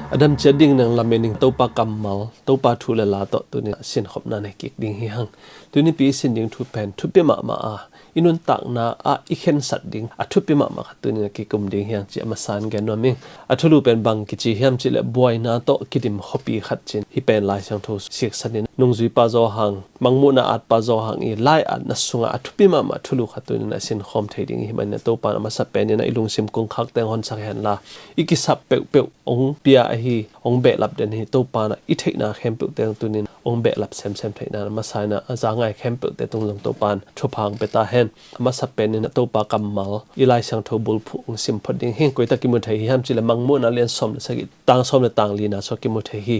adam chading nang lamening topa kamal topa thula la to tuni sin khopna ne kik ding hi hang tuni pi sin ding thu pen thu pe ma a inun tak na a ikhen sat ding a thu pe ma tuni ki kum ding hiang chi ama san gen no ming a thulu pen bang ki chi hiam chi le boy na to kidim hopi khat chin hi pen lai sang thu sik sanin nungzui pa zo hang mangmu na at pa zo hang i lai at na sunga a thu pe ma thulu khat tuni na sin khom thei ding hi man na topa ma sa pen na ilung sim kung khak teng hon sak hen la ikisap pe ong pia hi ong be lap den hi topa na i thei na khem pe teng tunin ong be lap sem thei na ma sai na za ngai khem pe te tung long topan thopang pe ta hen ma sa pen na topa kamal ilai sang tho bul phu ong sim phoding heng koi ta ki mu thei ham chi le mangmu na len som na sagi tang som na tang li na so ki mu thei hi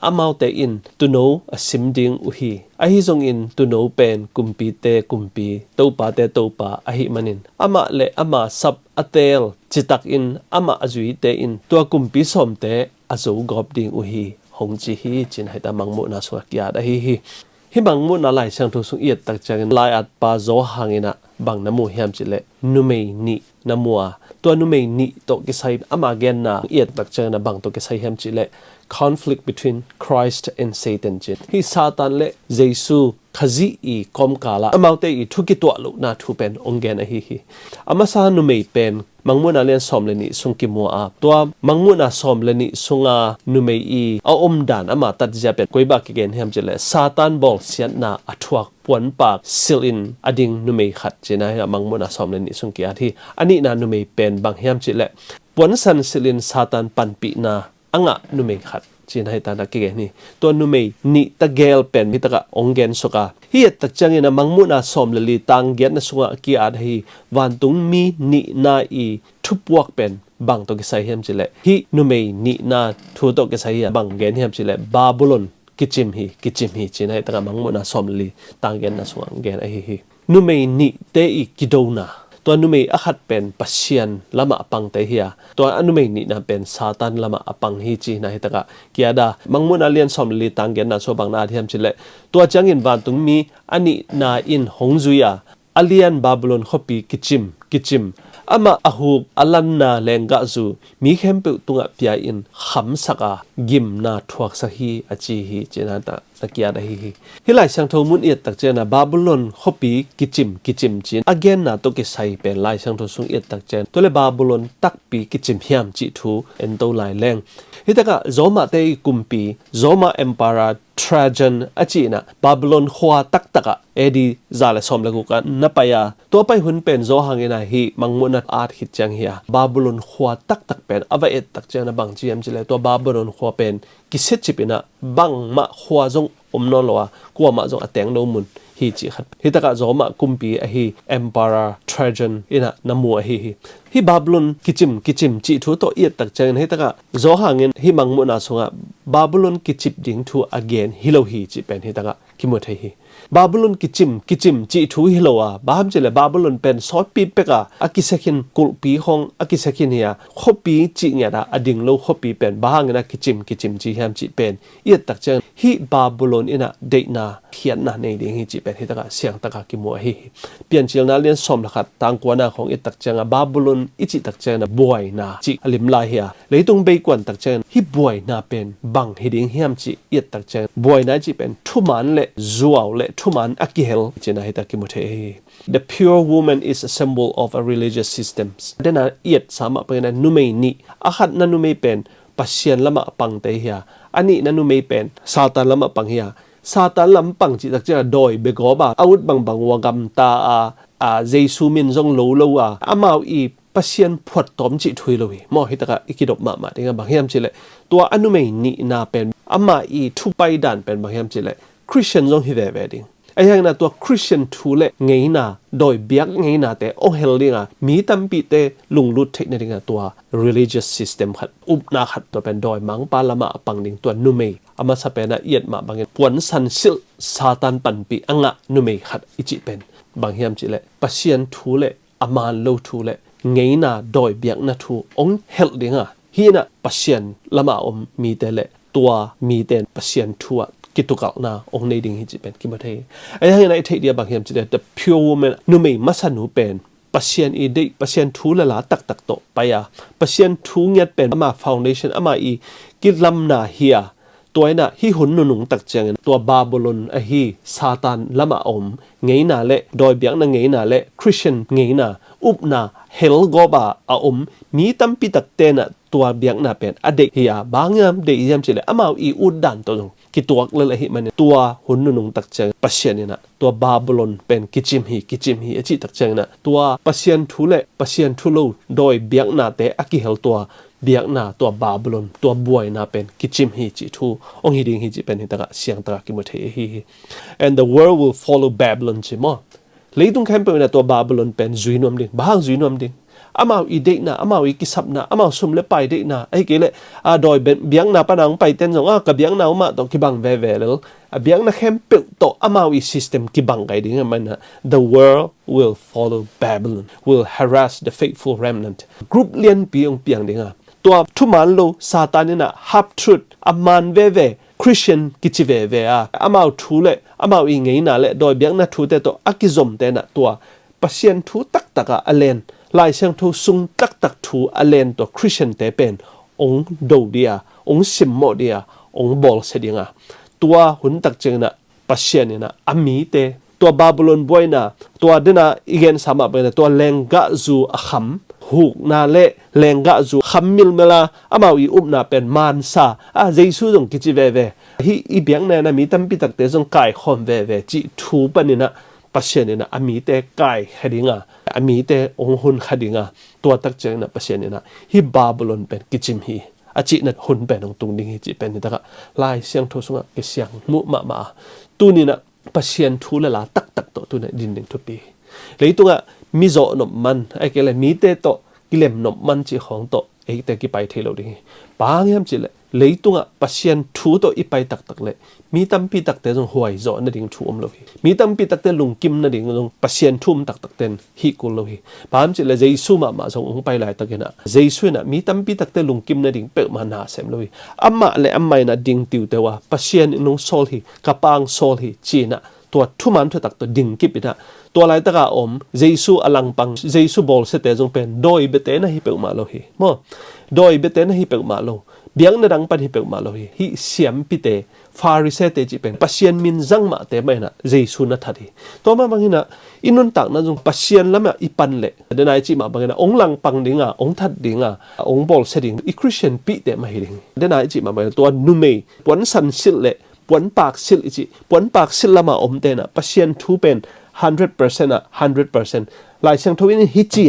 amau te in to know a sim ding u hi a hi zong in to know pen kumpi te kumpi topa te topa a hi manin ama le ama sap atel chitak in ama azui te in to kumpi som te azo gop ding u hi hong chi hi chin hai ta mangmu na so kya da hi mangmu na lai sang thu sung yet tak chang lai at pa zo hangina bang namu hiam chi le numei ni namua to numei ni to ki sai ama gen na yet tak chang na bang to ki sai hiam chi le conflict between Christ and Satan chin hi satan le jesu khazi I kom kala amaute I thuki to lu na thu pen ongen a hi amasa numei pen mangmuna len som le ni sungki mo a to mangmuna som le ni sunga numei I a dan ama tat ja pen koiba ki gen hem chele satan bol sian na athuak pon pak silin ading numei khat chena ya mangmuna som le ni sungki a thi ani na numei pen bang hem chele pon san silin satan pan pi na anga numei khat chin hai ta na ki ge ni to numei ni ta gel pen mi ta ka ongen soka hi tak changina mangmuna som le li tang gen na sunga ki ad hi wan tung mi ni na I thupuak pen bang to ki sai hem chile hi numei ni na thu to ki sai ya bang gen hem chile babylon kichim hi chin hai ta ka mangmuna som li tang gen na sunga gen a hi numei ni te I kidona to numei akhat pen pasian lama apang te hiya to anumei ni na pen satan lama apang hi chi na hitaka kiada mangmun alian som li tanggen na so bang na thiam chile to changin ban tung mi ani na in hongzuya alian babylon khopi kichim ama ahu alanna lenga zu mi khempe tunga pia in khamsaka gim na thuak sa hi achi hi chenata takia da hi hilai sang tho mun yet tak chena babylon khopi kichim chin again na to ke sai pe lai sang tho sung yet tak chen tole babylon takpi kichim hiam chi thu en to lai leng hitaka zoma te kumpi zoma emperor Trajan achina babylon khwa taka edi zale somle ku kan napaya to pai hun pen zo hangena hi mangmuna art hit chang hiya babylon khwa tak pen ava et tak chana bang gm chile to babylon khwa pen kiset chipina bang ma khwa zong omnon lowa kwa ma zong ateng no mun hi chi khat hitaka zoma kumpi a hi emperor Trajan ina namu a hi babylon kichim chi thu to yet tak chang hitaka zo hangin hi mangmuna sunga babylon kichip ding thu again hilo hi chi pen hitaka kimot hi babylon kichim chi thu hilowa baham chele babylon pen sot pi peka akisakin kulpi hong akisakin hiya khopi chi nya da ading lo khopi pen bahangena kichim chi ham chi pen yet tak chang hi babylon ina deina khian na nei ding hi chi pen hitaka siang taka kimo hi pian chil na len som lakhat tang kwana khong it tak chang babylon ichi tak chang na boy na chi alim la hiya leitung be kwan tak chang hi boy na pen bang hiding hiam chi yet tak chang boy na chi pen thuman le zuaw le thuman akihel chena hita kimothe the pure woman is a symbol of a religious systems dena yet sama pena numei ni akhat na numei pen pasien lama pang te hiya ani na numei pen satan lama pang hiya satan lam pang chi tak cha doi be go ba out bang wagam ta a jesu min jong lo amau I pasien phot tom chi thui lowi mo hitaka ikidop ma tinga banghiam chile to anumei ni na pen ama I thu pai dan pen banghiam chile Christian jong hi ve wedding ayang na to Christian thule ngei na doi biak ngei na te o heldinga mi tampi te lunglut theina ringa to religious system khat upna khat to pen doi mang palama apang ding to numei ama sapena yet ma bangin pon san sil satan panpi anga numei khat ichi pen banghiam chile pasien thule aman lo thule ngei na doi biak na thu ong heldinga hina pasien lama mi te le tua mi ten pasien thua kitukal na ong nei ding hi chi pen ki ma thei ai hang na thei dia bang hiam chi the pure woman numei masanu pen pasien i de pasien thu la la tak tak to pa ya pasien thu nget pen ama foundation ama i kilam na hia toina hi hun nu nung tak chang to babylon a hi satan lama om ngei na le doi biak na ngei na le christian ngei na up na hell goba a mi tam pi tak te na tua biak na pen ade hia bangam de yam chile amau i udan to ki tuak le hi man tua hun nu nung tak chang pasien na tua babylon pen kichim hi achi tak chang na tua pasien thu le pasien thu lo doi biak na te aki hel tua biak na tua babylon tua buai na pen kichim hi chi thu ong hi ding hi chi pen hi taka siang taka ki mo the hi and the world will follow babylon chi mo leitung khem pe na tua babylon pen zuinom ding bahang zuinom ding amau i de na amau i kisap na amau sum le pai de na ai ke le a doi ben biang na panang pai ten jong a ka biang na ma to ki bang ve ve le a biang na khem pe to amau i system ki bang kai ding man the world will follow babylon will harass the faithful remnant group lian piang piang ding a tua thu man lo satan na half truth aman ve ve christian kichi ve ve a amau thu le amau i ngei na le doi biang na thu te to akizom te na tua pasien thu tak taka alen lai sang thu sung tak tak thu alen to christian te pen ong do dia ong sim mo dia ong bol se dinga tua hun tak cheng na pasien na ami te tua babylon boy na tua dena igen sama pe na tua lenga zu akham huk na le lenga zu khammil mela amawi na pen man sa a jesu jong kichi ve ve hi i biang na mi tam pi tak te jong kai khom ve ve chi thu panina pasien na ami te kai hedinga ami te ong hun khadinga tua tak cheng na pasien na hi babylon pen kichim hi achi na hun pen ong tung ding hi chi pen ni taka lai siang tho sunga ke siang mu ma tu ni na pasien thu la tak tak to tu na din ding thu pi leitunga mi zo no man ai ke le mi te to kilem no man chi khong to ei te ki pai thelo ding bang yam chi le leitunga pasien thu to i pai tak tak le mi tam pi tak te jong huai zo na ding thu lo hi mi tam pi tak te lung kim na ding jong pasien thum tak tak ten hi ko lo hi bam chi le jesu ma jong ong pai lai takena jesu na mi tam pi tak te lung kim na ding pe ma na sem lo hi amma le ammai na ding tiu te wa pasien nong sol hi kapang sol hi chi na tua thu man thu tak to ding ki pi na tua lai taka jesu alang pang jesu bol se te jong pen doi be te na hi pe ma lo hi mo doi be te na hi pe ma lo biang na dang pan hi pe ma lo hi siam pi te pharisee te chi pen pasien min zang ma te mai na jesu na thadi to ma bangina inun tak na jong pasien lama ipan le denai chi ma bangina ong lang pang dinga ong that dinga ong bol setting i christian pi te ma hi ding denai chi ma bangina to nu me pon san sil le pon pak sil chi pon pak sil lama te na pasien thu pen 100% 100% lai sang thoin hi chi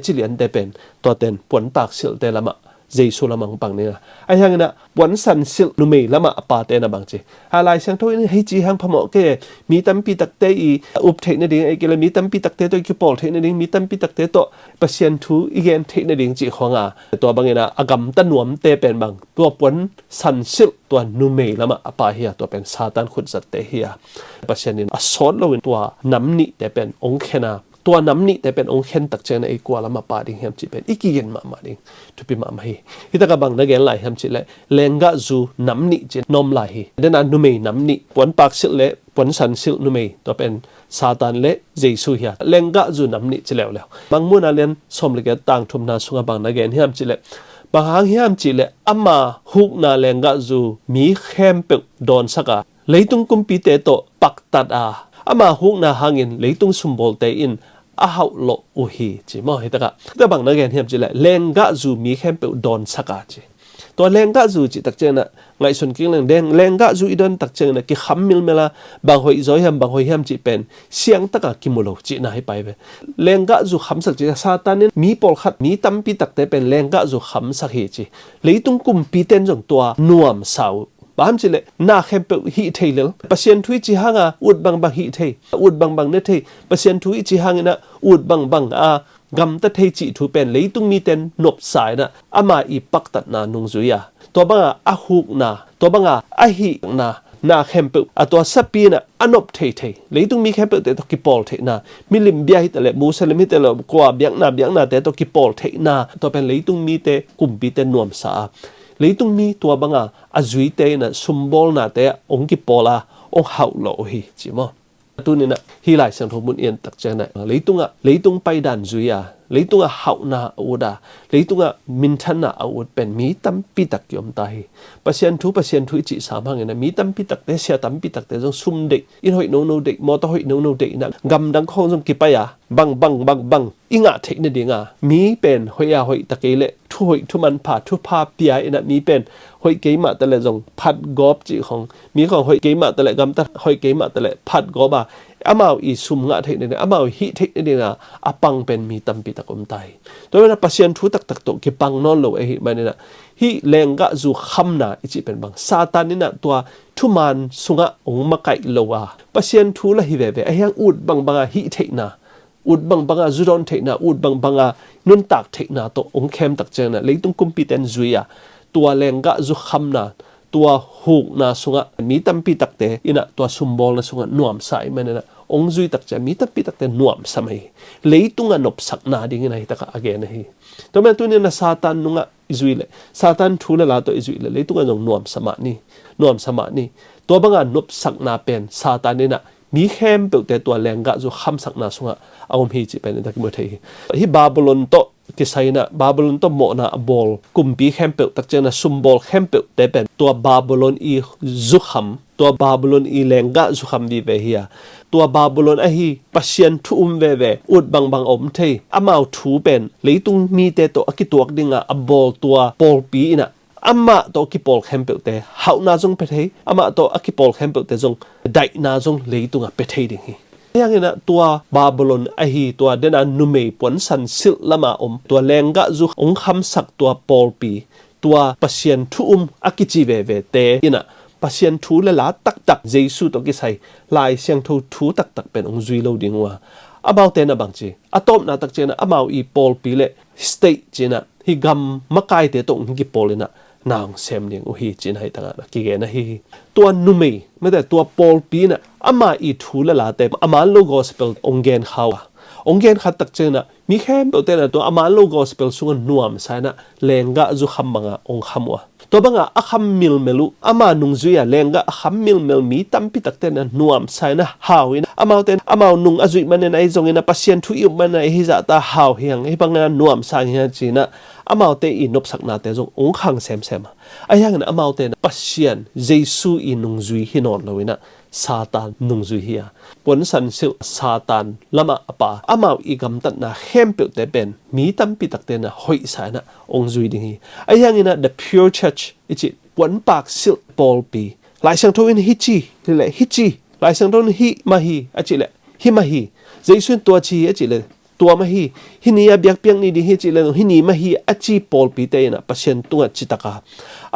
chi lian te pen to ten pon pak sil te lama jesu lamang pang ne ai hang na pon san sil nu me lama apa te na bang chi ha lai sang thoin hi chi hang phamo ke mi tam pi tak te i up the na ding ai ke mi tam pi tak te to ki pol the na ding mi tam pi tak te to pasien thu igen the na ding chi khonga to bangena agam ta nuam te pen bang to pon san sil to nu me lama apa hi to pen satan khut zat te hi pasien in asol lo in to namni te pen ong khenaตัวน้ำนี่แต่เป็นองค์เข็นตักเจนไอ้กว่าละมาปาดิงเฮมจิเป็นอีกี่เย็นมาดิงทุบิมาฮีฮิตากบังนักเรียนไหลเฮมจิเลยเลงกะจูน้ำนี่เจนมไหลฮีเดนันนุเมย์น้ำนี่ปวนปากสิลเล่ปวนสันสิลนุเมย์ตัวเป็นซาตานเล่เจสุเฮียเลงกะจูน้ำนี่เจแล้วบางมุ่นอาเลียนสมเลกต่างทุมนาสุงบังนักเรียนเฮมจิเลยบางหางเฮมจิเลยอามาฮุกนาเลงกะจูมีเข้มเปิกโดนสักะเลยตุงกุมปีเตโตปักตัดอามาฮุกนาหางินเลยตุงสุมบอลเตอินอาหาโลอุฮีจีมอฮิตะกะแต่บางนักเรียนเห็นจีแหละเลงกะจูมีแค่เปิดดอนสักาจีตัวเลงกะจูจีตักเจนะไงส่วนกิ้งเลงกะจูอีดอนตักเจนะกิขำมิลเมล่าบางหอยจอยบางหอยจีเป็นเสียงตะกะกิมุโลจีน่าให้ไปเวเลงกะจูขำสักจีซาตานินมีปอลขัดมีตั้มปีตักแต่เป็นเลงกะจูขำสักฮีจีเลยตุงกุมปีเต้นจงตัวนวมสาวบางทีเลยน่าเข้มเปิดฮีเทเลปัศยันทุยจีฮังอุดบางฮีเทอุดบางเนเทปัศยันทุยจีฮังนะอุดบางกำตัดเทจีทุเป็นเลยตุงมีเต้นนบสายนะอามาอีปักตัดนานุงจุยตัวบางอาหุกนาตัวบางอาฮีนาเข้มเปิดตัวสับปีนะอนบเทเลยตุงมีเข้มเปิดแต่ตัวกิปอลเทนะมิลิมเบียฮิตเลยมูสลิมฮิตเลยกว่าเบียงนาแต่ตัวกิปอลเทนะตัวเป็นเลยตุงมีเตกุมปีเตนนวมสาเลยตุงมีตัวบางอาจุยเตนะซุมบอลนาแต่องกิปอลาองเฮาโลฮีจิมอ tu ni na hi lai sang tho mun yen tak chang na leitung pai dan zuya leitunga hauna oda leitunga minthana awut pen mi tampi tak yom ta hi pasien thu chi samang na mi tampi tak te sia tampi tak te jong sum de in hoi no de mo to hoi no de na gam dang khong jong ki pa ya bang inga thek na dinga mi pen hoya hoi takele thu hoi thu man pha thu pha pia ina mi pen hoi ke ma ta le jong phat gop chi khong mi khong hoi ke ma ta le gam ta hoi ke ma ta le phat go ba amao i sum nga thek ne amao hi thek ne na apang pen mi tampi takom tai to na pasien thu tak to ki pang non lo hi manina hi lenga zu khamna ichi pen bang satan na tua thuman sunga ong makai lowa pasien thu la hi ve ayang ut banga hi thek na ut banga zuron thek na ut banga nun tak thek na to ong khem tak chen na leitung competence zuya tua lenga zu khamna tua huk na sunga mi tampi takte ina tua sumbol na sunga nuam sai manina ong zui tak cha mi tampi takte nuam samai leitunga nop sakna ding na hi taka again hi to me tu ni na satan nunga izuile satan thula la to izuile leitunga jong nuam sama ni to banga nop sakna pen satan ni na mi khem pe te to lenga zu kham sakna sunga awm hi chi pen ta ki mo thei hi babylon to ki saina babylon to mo na bol kumpi khem pe tak chena sumbol khem pe te pen to babylon i zu kham to babylon i lenga zu kham di ve hiya to babylon a hi pasien thu ve ut bang om thei amau thu pen leitung mi te to akituak dinga abol to pol pi ina amma to ki pol khempel te hauna jong pe thei amma to akipol khempel te jong dai na jong leitunga pe thei ding hi yang ina tua babylon a hi tua dena nume pon san sil lama tua lenga zu ong kham sak tua pol pi tua pasien thu akichi ve te ina pasien thu la la tak jesu to ki sai lai siang thu tak pen ong zui lo ding wa about te na bang chi atom na tak chena amau i pol pi le state chena hi gam makai te to ong ki polina nang sem ning u hi chin hai tanga ki ge na hi tua nume me da tua pol pi na ama i thu la te ama lo gospel ongen khawa ongen khat tak chena mi khem pe te na to ama lo gospel sunga nuam sa na lenga zu khammanga ong khamwa to banga akham mil melu ama nungzuya lenga akham mil mi tampi takte na nuam sa na hawin amau nung azui manen ai zongina pasien thu yu man ai hi za ta haw hiang hi banga nuam sa hi china amau te i nop sakna te jong ong khang sem ayang na amau te na pasien jesu i nungzui hinon loina satan nungzui hiya pon san sil satan lama apa amau i gam tat na hempe te ben mi tampi takte na hoi sa na ong zui ding hi ayang ina the pure church ichi pon pak sil pol pi lai sang thoin hichi lai sang thon hi mahi achile hi mahi jaisun to chi achile tua mahi hinia biak piang ni di hi chi le hi ni mahi achi pol pi te na pasien tunga chitaka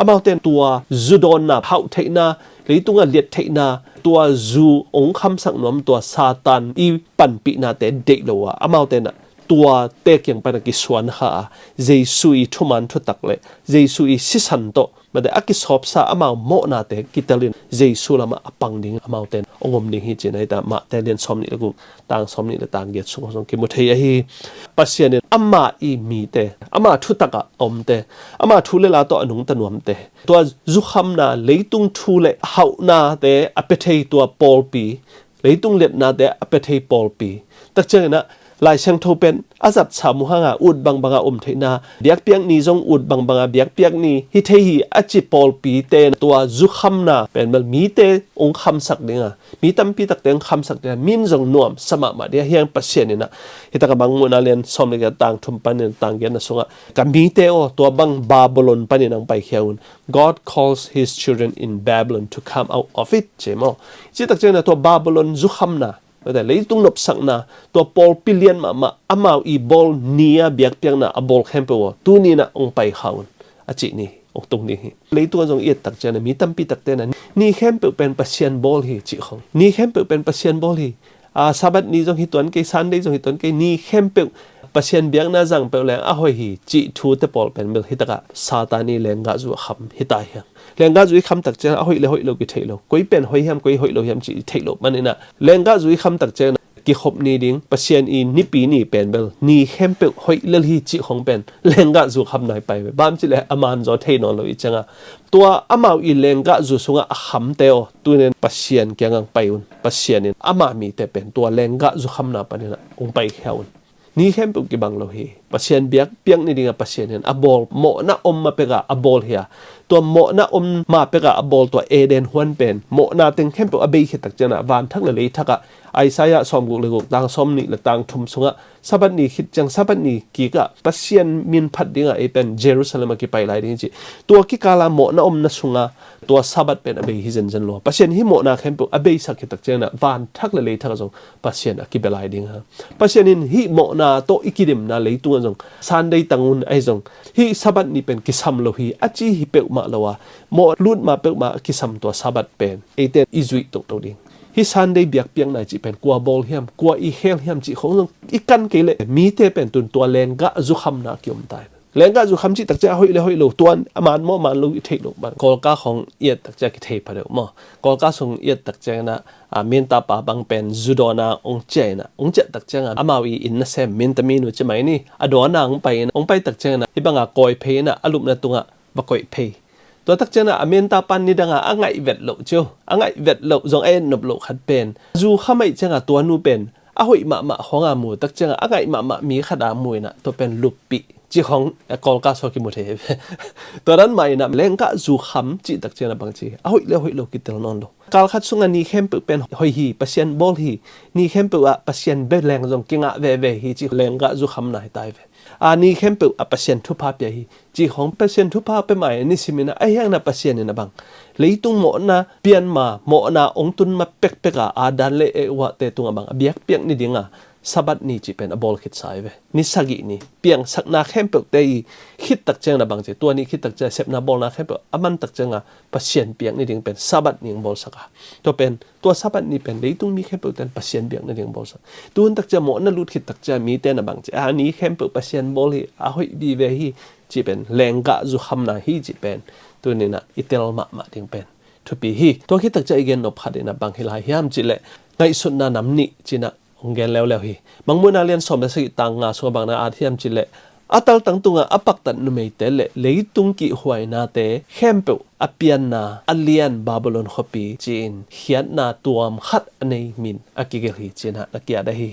amauten tua zudon na phau theina leitunga liet theina tua zu ong kham sak nom tua satan i pan pi na te de lowa amauten na tua te kyang pan ki swan kha jesu i thuman thu takle jesu i sisan to made aki sop sa amau mo na te kitalin jesu lama apang ding amauten ongom ding hi chinai ta ma talian somni lagu tang somni la tang get song ki muthei hi pasien amma i mi te ama thu taka om te ama thu le la to anung tanuam te to zu kham na leitung thu le hau na te apethei to pol pi leitung let na te apethei pol pi tak chena lai sang tho pen azat samu hanga ut banga theina biak piang ni jong ut banga biak piak ni hi thei hi achi pol pi te tua zu khamna pen mal mi te ong kham sak dinga mi tam pi tak teng kham sak de min jong nuam sama ma de hiang pasien na hita ka bang muna len som le tang thum pan tang gen na sunga ka mi te o to bang babylon pan nang pai khiaun god calls his children in babylon to come out of it chemo chi tak chen na to babylon zu khamnaแต่เลยต้องนบสักนะตัวปอลปิเลียนมาอาอีบอลเนียเบียกเปียงนะบอลแคมเปวตัวนี้นะองไปเขาอาจินี่องตรงนี้เลยตัวจงเอียดตักเจนะมีตั้มปีตักเตนะนี่แคมเปเป็นปัสเซียนบอลฮีจิของนี่แคมเปเป็นปัสเซียนบอลฮีซาบัดนี้จงฮิตวนเกซันได้จงฮิตวนเกนี่แคมเปปัสเซียนเบียงน่าจังเปลแรงหอยฮีจิทูเตปอลเป็นเบลฮิตกะซาตานีแรงกะจูคำฮิตายยังแรงกะจุยคำตักเจนะหอยเลยหอยโลกิเทโลกุยเป็นหอยแฮมกุยหอยโลแฮมจิเทโลมันนี่นะแรงกะจุยคำตักเจนะกิ กิขบนี่ดิ้งปัสเซียนอีนิปีนี่เป็นเบลนี่เข้มเปหอยเลลีจิของเป็นเลงกะจูคำไหนไปบ้านจิเลอามันจอเทนอนเราอีจังอ่ะตัวอามาอีเลงกะจูสุงอ่ะคำเตอตัวเนี่ยปัสเซียนแกงังไปอุนปัสเซียนเนี่ยอามามีแต่เป็นตัวเลงกะจูคำนาปเนี่ยนะองไปแค่อุนนี่เข้มเปกี่บังเราเฮปัสเซียนเบียกเปียงนี่ดิ้งปัสเซียนเนี่ยอบอลโมนะอมมาเปกะอบอลเฮียตัวโมนะอมมาเปกะอบอลตัวเอเดนฮวนเป็นโมนะตึงเข้มเปอเบยขิตักเจนะวานทักเลยทักะไอซายะสอมกุกเลยกุกตังสอมนี่ละตังทุมสุงะสับัดนี้คิดจังสับัดนี้กีกะปัสเซียนมินพัดดิ้งเอเป็นเยรูซาเล็มกีไปไลดิ้งจีตัวกีกาลาโมนะอมนะสุงะตัวสับัดเป็นอเบยฮิเซนจันลัวปัสเซียนฮิโมนะเข้มเปอเบยสักขิตักเจนะวานทักเลยทักะจงปัสเซียนกีไปไลดิ้งฮะปัสเซียนินฮิโมนะโตอิกิดิมนะเลยตัวจงซันได้ตังอุนไอจงฮิสับัดนี้เป็นกิซัมโลฮีอจีฮิเปอมาละวะโมลุดมาเปอมากิซัมตัวสับัดเป็นเอเตนอิจุยตกตัวดิ้งฮิซันได้เบียกเปียงไหนจีเป็นกัวบอลเฮียมกัวอีเฮลเฮียมจีของอีกันเกลมีเตเป็นตัวเลงกะจุคำนาเกี่ยมตายเลงกะจุคำจีตักเจ้าหอยเลยหอยโลตัวอามานโมมันลูกเทโลบันกอลกาของเอียดตักเจ้ากิเทพะเดมอกอลกาส่งเอียดตักเจ้านะเมียนตาปาบังเป็นจุดอนาองเจนะองเจตักเจ้าอามาวีอินนะเซมเมียนตามีนุจะไหมนี่อดอนาองไปนะองไปตักเจ้านะที่บังกอยเพนะอลุมนะตุงะบกอยเพตัวตักเจนะอเมนตาปันนี่ดังอ่ะไงเวทโลเจียวไงเวทโลจงเอ็นนบโลขัดเป็นจูข้าไม่เจงตัวนูเป็นหอยมาของอามูตักเจงไงมามีขดามวยนะตัวเป็นลุปปีจีของกอลกาสกิมุเทตัวนั้นไม่นะเลงกะจูคำจีตักเจนะบางจีหอยโลกิตลนอนโลกาลขัดสุงนี่เข้มเป็นหอยฮีปัสเซียนบอลฮีนี่เข้มเป็นปัสเซียนเบลแรงจงกิงะเวฮีจีเลงกะจูคำไหนตายเวนี่เข้มเป็นปัสเซียนทุพภาพใหญ่จีของปัสเซียนทุพภาพเป็นใหม่นี่สิมินะไอ้ยังนะปัสเซียนนี่นะบังเลยตุงโมนะเปลี่ยนมาโมนะองตุนมาเป็กดันเลวะเตตุงบังเบียกเปียกนี่ดิ้งสับัดนี้จีเป็นอบอลคิดสายเวนิสกินี่เปียงสักนาเข้มเปกเตยคิดตักเจงนะบางจีตัวนี้คิดตักเจเซฟนาบอลนาเข้มเปกมันตักเจงปัสเซียนเปียงนี่ดิ้งเป็นสับัดนี่บอลสักตัวเป็นตัวสับัดนี่เป็นเลยตุงมีเข้มเปกเป็นปัสเซียนเปียงนี่ดิ้งบอลสักตัวตักเจโมนั่นลุดคิดตักเจมีเตนะบางจีนี้เข้มเปกปัสเซียนบอลฮีหอยบีเวฮีจีเป็นแรงกะจุคำนาฮีจีเป็นตัวนี้นะอิเตลมาดิ้งเป็นทุปีฮีตัวคิดตักเจอีกนบขัดนะบางฮิลายามจีเล่ไงสุดนานำนี่จีนะองเกนแล้วฮีบางเมื่อนาเรียนสอบได้สิตังงาส่วนบางนาอาทิยมจิเลอัตลตังตุงอัปักตันนุเมเตเลเลยตุงกิหวยนาเตเข้มเปอเปียนนาอัลเลียนบาบิโลนขปีจีนเขียนนาตัวมขัดอันในมินอากิเกลีจีนฮะนักเกียรติฮี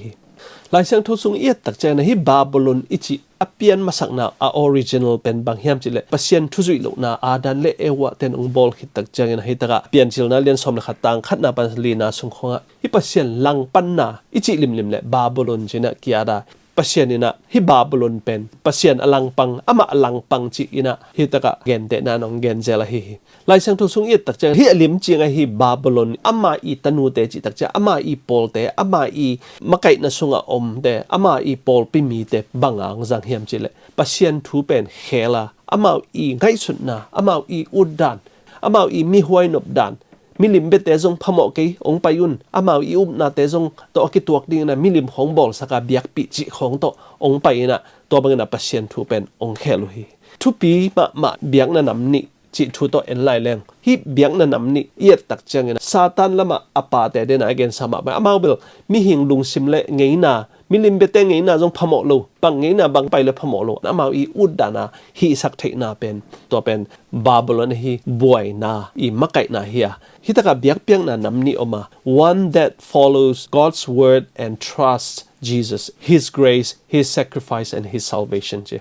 หลายเสียงทุสุงเอียดตักใจนะฮีบาบิโลนอิจิอเปียนมาสักนาออริจินัลเป็นบางเฮียมจิเลปัสเซียนทุสุยลูกนาอาดันเลเอวะเตนองบอลคิดตักใจนะฮีตะกะเปียนจิลนาเรียนสอบนะขัดตังขัดนาปันลีนาสุงคงะฮิปัสเซียนลังปันนาอิจิลิมเลบาบิโลนจีนะเกียร์ปัสเซียนนี่นะฮิบาบิโลนเป็นปัสเซียนอลังปังอามาอลังปังจีนะฮิตะกะเกนเตนานองเกนเจลาฮีลายเสียงทุสุงเอียดตักใจฮิอลิมจีงฮิบาบิโลนอามาอีตนูเตจิตักใจอามาอีปอลเตอามาอีมะไกนะสุงะอมเตอามาอีปอลปิมีเตบังอังจังเฮียมจิเลปัสเซียนทูเป็นเฮลาอามาอีไงสุดนาอามาอีอุดดันอามาอีมีหวยนบดันมิลิมเบเตจงพมอกกีองไปยุนอามาอีอุบนาเตจงตัวกิตัวดิ้งนะมิลิมของบอลสกาเบียกปิจิของตัวองไปนะตัวบางนะปัสเซียนทูเป็นองเคลุฮีทุปีมาเบียกนะนำนี่จิทูตัวเอ็นไลแรงฮิเบียกนะนำนี่เอียดตักจังนะซาตานละมาอปาเตเดนะเกนสมาอามาเบลมีหิงลุงซิมเลไงนามิลิมเบเตไงนาจงพมอกโลบังไงนาบังไปเลยพมอกโลอามาอีอุดดานาฮิสักเทนาเป็นตัวเป็นบาบิโลนฮีบวยนาอีมะไกนาเฮียฮิตะกะเบียกเปียงนานำนี่ออกมา one that follows God's word and trusts Jesus His grace His sacrifice and His salvation เจ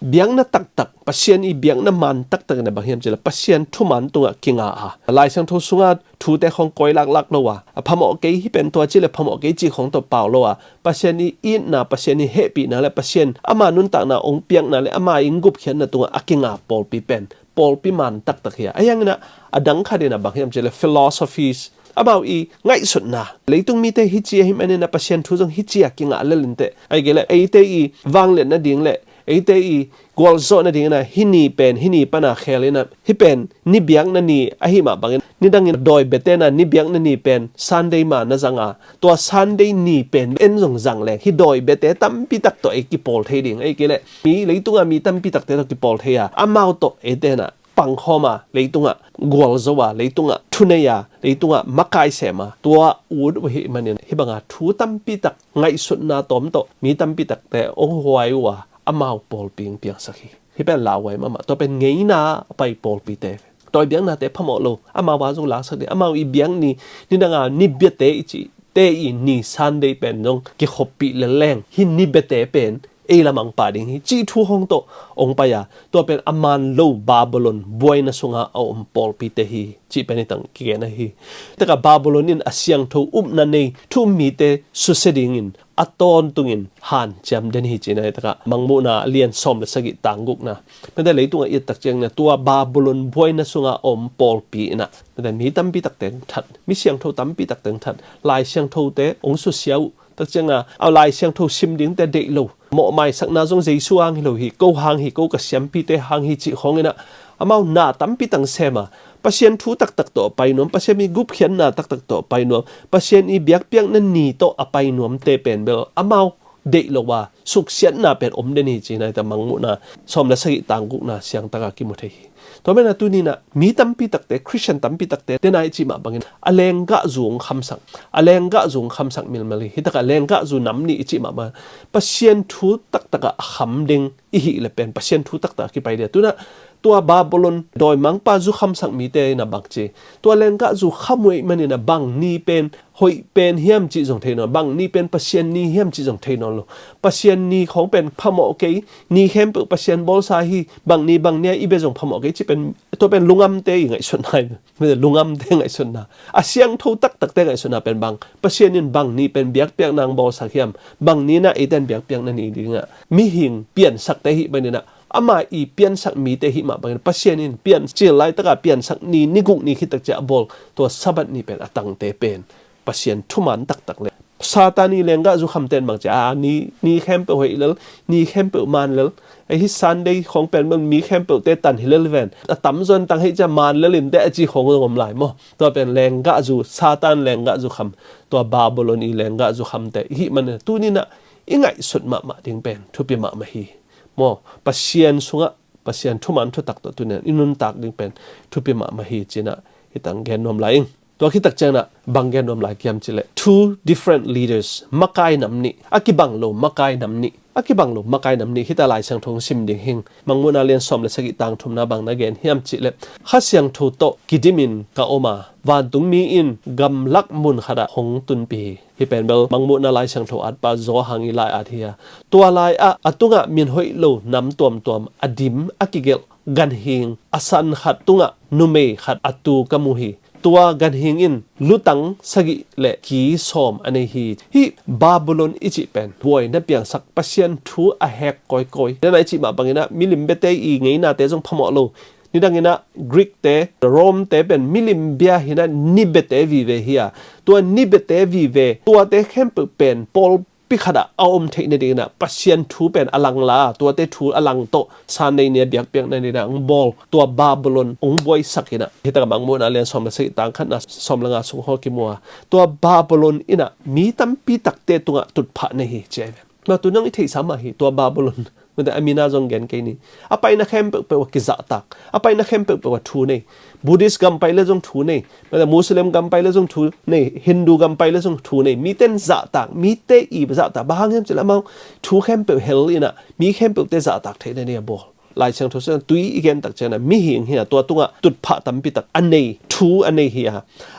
เบียงนะตักปัสเซียนอีเบียงนะมันตักนะบางเฮียมเจละปัสเซียนทุมันตัวกิงอาหลายเสียงทุสุงาทูแต่ของกอยลักโลวะพมอกเกฮิเป็นตัวจิเลพมอกเกจิของตัวเปล่าโลวะปัสเซียนอีอินนะปัสเซียนอีเฮปีนะและปัสเซียนอามานุนตักนะองเปียงนะและอามาอิงกุบเขียนนะตัวอากิงอาปอลปีเป็นปอลปีมันตักเฮียไอ้ยังนะอดังคดีนะบางเฮียมเจละ philosophies about i ngai sut na leitung mi te hi chi him ane na pasien thu jong hi chi akinga lelinte ai gele ei te i wangle na ding le ei te i gol zo na ding na hini pen hini pana khelina hi pen ni biang na ni a hi ma bangin ni dangin doi betena ni biang na ni pen sunday ma na zanga to sunday ni pen en jong jang le hi doi bete tam pi tak to e ki pol the ding ei gele mi leitunga mi tam pi tak te to ki pol the ya amau to e te na ปังข้อมาเลยตุงะกวลจวาเลยตุงะทุเนียเลยตุงะมักไกเสมาตัวอูดวะฮิมันเนี่ยฮิบังอาทูตัมปีตักไงสุดนาตอมโตมีตัมปีตักแต่องหวยวะอามาวปอลเปียงสักฮีฮิเป็นลาวไว้มาตัวเป็นไงนาไปปอลปีเตตัวเบียงนาเตพมอโลอามาวาจุลาสักเดอามาวอีเบียงนี่ดังอานิเบเตอิจิเตอีนี่ซันเดเป็นนงกิขบปีเลแรงหินนิเบเตเป็นละมังปาดิงฮีจีทูฮงโตองปายาตัวเป็นอามันโลบาบลอนบวยนะสุงาเอาอมปอลปีเตฮีจีเป็นตังเกนะฮีแต่กับบาบลอนินอาเซียงทูนันเนทุมมีเตสุเสดิงินอัตอนตุงินหันจำเดนฮีจีนะแต่กับมังมุนาเลียนสมและสกิตังกุกนะไม่ได้เลยตัวอีตักเจงนะตัวบาบลอนบวยนะสุงาอมปอลปีนะไม่ได้มีตัมปีตักเต็งทัดมีเสียงทูตัมปีตักเต็งทัดลายเสียงทูเตองสุเสียวตักเจงเอาลายเสียงทูซิมดิ้งแต่เด็กโลหมอไม่สักนาจงใจสู้หางฮิโลฮีกูหางฮิกูกับเสียมปีเตหางฮิจิของเงินะอามาหน้าตั้มปีตังเสมาปัศยันทูตักต่อไปนวมปัศยันมีกุบเขียนหน้าตักต่อไปนวมปัศยันอีเบียกเปียงนั่นนีโตอไปนวมเตเป็นเบลอามาเด็กโลว่าสุขเสียนหน้าเป็นอมเดนีจีนะแต่มังมุนะสมและสกิตังกุกนะเสียงตะกากิมุเทฮีตัวเมื่อตัวนี้นะมีตั้มปีตักเตคริสเตียนตั้มปีตักเตเดนายจิมาบังเงินอเลงกะจุงคำสั่งอเลงกะจุงคำสั่งมิลมาลีฮิตกะเลงกะจุน้ำนี่จิมามาปัศยันทูตักตะกะคำดิงอีหิเลเป็นปัศยันทูตักตะกิไปเดียตัวนะตัวบาบลอนโดยมังปาจุคำสั่งมีเตนะบังเจตัวเลงกะจุขมวยมันนี่นะบังนี่เป็นหอยเป็นเฮียมจิจงเทนอบังนี่เป็นปัศยันนี่เฮียมจิจงเทนอโลปัศยันนี่ของเป็นพมอเกยนี่เข้มเป็นปัศยันบอลซาฮีบังนี่บังเนี่ยอีเบจงพมอเกยจิเป็นตัวเป็นลุงอัมเตยไงส่วนไหนไม่ใช่ลุงอัมเตยไงส่วนน่ะอาเซียงทูตักเตยไงส่วนน่ะเป็นบังปัศยันนี่บังนี่เป็นเบียกเปียงนางบอลซาเฮียมบังนี่นะไอเดนเบียกเปียงนั่นนี่ดิงะมีหิงเปลี่ยนสักเตหิไปเนี่ยนะอามาอีเปลี่ยนสักมีเตหิมาบังปัศยันนี่เปลี่ยนเจลไลตะกะเปลี่ยนสักนี่นิกุกนี่คิดตักจะบอลตัวสับัดนี่เป็นอตังเตเป็นปัศยันทุมันตักเลยซาตานีเลงกะจุคำเต้นบางจ้านี่เข้มเปหอยเลลนี่เข้มเปมันเลลไอฮิซันเดย์ของเป็นมันมีเข้มเปเตตันฮิเลลเวนตั้มจนตั้งให้จะมันเลลินเตอจีของงมหลายมั้งตัวเป็นเลงกะจุซาตานเลงกะจุคำตัวบาบลอนีเลงกะจุคำเตฮิมันตัวนี้นะยังไงสุดมาถึงเป็นทุบมาฮีมั้งปัศยันสุงะปัศยันทุมันทุตักตัวนี้อินุนตักถึงเป็นทุบมาฮีจีน่ะฮิตังเกนนมหลายตัวคิดตักเจนะบางแกนรวมหลายกิมจิเล two different leaders มักไก่น้ำนี่อากิบังโลมักไก่น้ำนี่อากิบังโลมักไก่น้ำนี่ฮิตาลายเสียงทงซิมดิ่งหิงมังมุนาเลียนสมเลสกิตังทุมนาบังนาเกนฮิมจิเลข้าเสียงทูโตกิดิมินกาโอมาวันตุงมีอินกำลักมุนขดาหงตุนปีฮิเป็นเบลมังมุนาลายเสียงทูอัดปาโซหังอิลายอาทิยาตัวลายอะตุงะมีนหอยโลน้ำตัวมอดิมอากิเกลกันหิงอสันขัดตุงะนุเมขัดอตูกามุฮีตัวกันหิงอินลุตังสกิเลกีสอมอันนี้ฮีบาบิโลนอิจิเป็นหวยนับอย่างสักปัศยันทูอาแหกก้อยนั่นไอจิมาบางนะมิลิมเบเตอีไงนะเตจงพมอโลนี่ดังนะกรีกเตโรมเตเป็นมิลิมเบียหินะนิเบเตวีเวเฮียตัวนิเบเตวีเวตัวเตเข้มเป็นปอลปิขดาเอาอมเทคนิคนะปัศยันทูเป็นอลังลาตัวเตทูอลังโตซานในเนี่ยเบียกเปียงในนี่นะองบอลตัวบาบิโลนองบอยสักนะที่ตะกับบางโมนาเลียนสมละสิต่างขันนะสมละงาสุงฮอกิมัวตัวบาบิโลนอินะมีตั้มปีตักเตตุงะตุดพะในฮีเจมาตัวนั่งอิเทสามาฮีตัวบาบิโลนมันแต่อามินาจงเกนเกนี่อไปนักเข้มเปว่ากิจตักอไปนักเข้มเปว่าทูนี่บูดิสกำไปแล้วจงทูนี่มันแต่มุสลิมกำไปแล้วจงทูนี่ฮินดูกำไปแล้วจงทูนี่มีเต้นจัตักมีเตอีบจัตักบางอย่างจะละมั่งทูเข้มเปเฮลินะมีเข้มเปเตจัตักเทนเนี่ยบอกลายเชิงทุเซนตุยอีกนตักเจนะมีหิงเหียตัวตุงะตุดพะตัมปิตักอันนี้ทูอันนี้เฮีย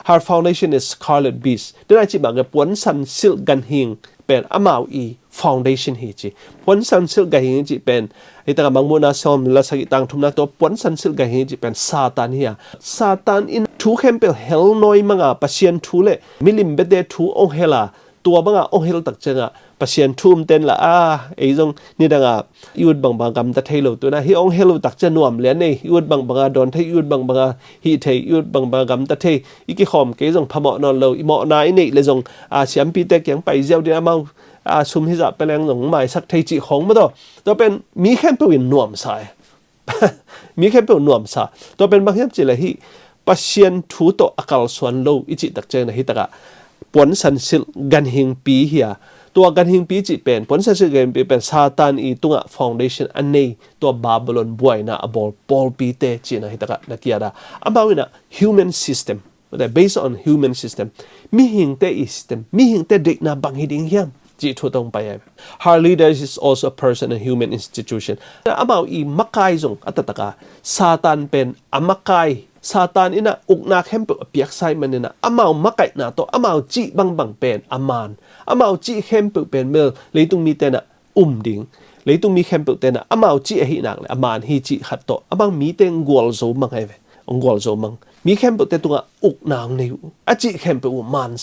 Her foundation is scarlet bees เดี๋ยวไอจิบังกับปวนสันซิลกันหิงเป็นอมาวอี foundation ฮีจีปวนสันซิลกันหิงจีเป็นไอตะกับบางโมนาซอมละสกิตังทุมนักตัวปวนสันซิลกันหิงจีเป็นซาตานเฮียซาตานอินทูเข้มเปเฮลน้อยมังอ่ะปัศยันทูเลมิลิมเบเดทูองเฮลาตัวบังอ่ะองเฮลตักเจงอ่ะปัศยันทูมเต้นละไอจงนี่ดังอ่ะยูดบางกำตะเทโลตัวนะฮิองเฮลตักเจนวมเลียนนี่ยูดบางโดนเทยูดบางฮิเทยูดบางกำตะเทอีกขอมเกจงพะเหมาะนอนเลอีเหมาะนายนี่เลยจงเสียมปีเตกยังไปเจ้าเดียมังซุมฮิจับไปแรงหลงหมายสักไทจิของมาตัวเป็นมีแค่เปลี่ยนนวมสายมีแค่เปลี่ยนนวมสายตัวเป็นบางอย่างจิเลยฮิปัศยันทูโตอากาศส่วนโลอิจิตักเจงนะฮิตะกะปวนสันสิลกันหิงปีเฮีย ตัวกันหิงปีจิเป็นผลสัจเกมปีเป็นซาตานอีตุงะ foundation อันนี้ตัวบาบิลอนบวยนะอบอลปอลปีเตจีนะฮิตกะนักยาดาอันบ่าวนะ human system that based on human system มีหิงเตอี system มีหิงเตเด็กนะบังฮิดิงเฮียมจีทุตรงไปOur leaders is also a person and human institution อันบ่าวอีมักไกจงอัตตะกาซาตานเป็นอัมักไกซาตานอินะอุกนาเข้มเปเปียกไซมันนี่นะอามามักไก่นาโตอามาจีบังเป็นอามานอามาจีเข้มเปเป็นเมลเลยตุงมีเตนะดิงเลยตุงมีเข้มเปเตนะอามาจีหินักเลยอามานฮีจีขัดโตอามามีเตงกวลโซมังไงเวองกวลโซมังมีเข้มเปเตตุงะอุกนางในอาจีเข้มเปอุมาน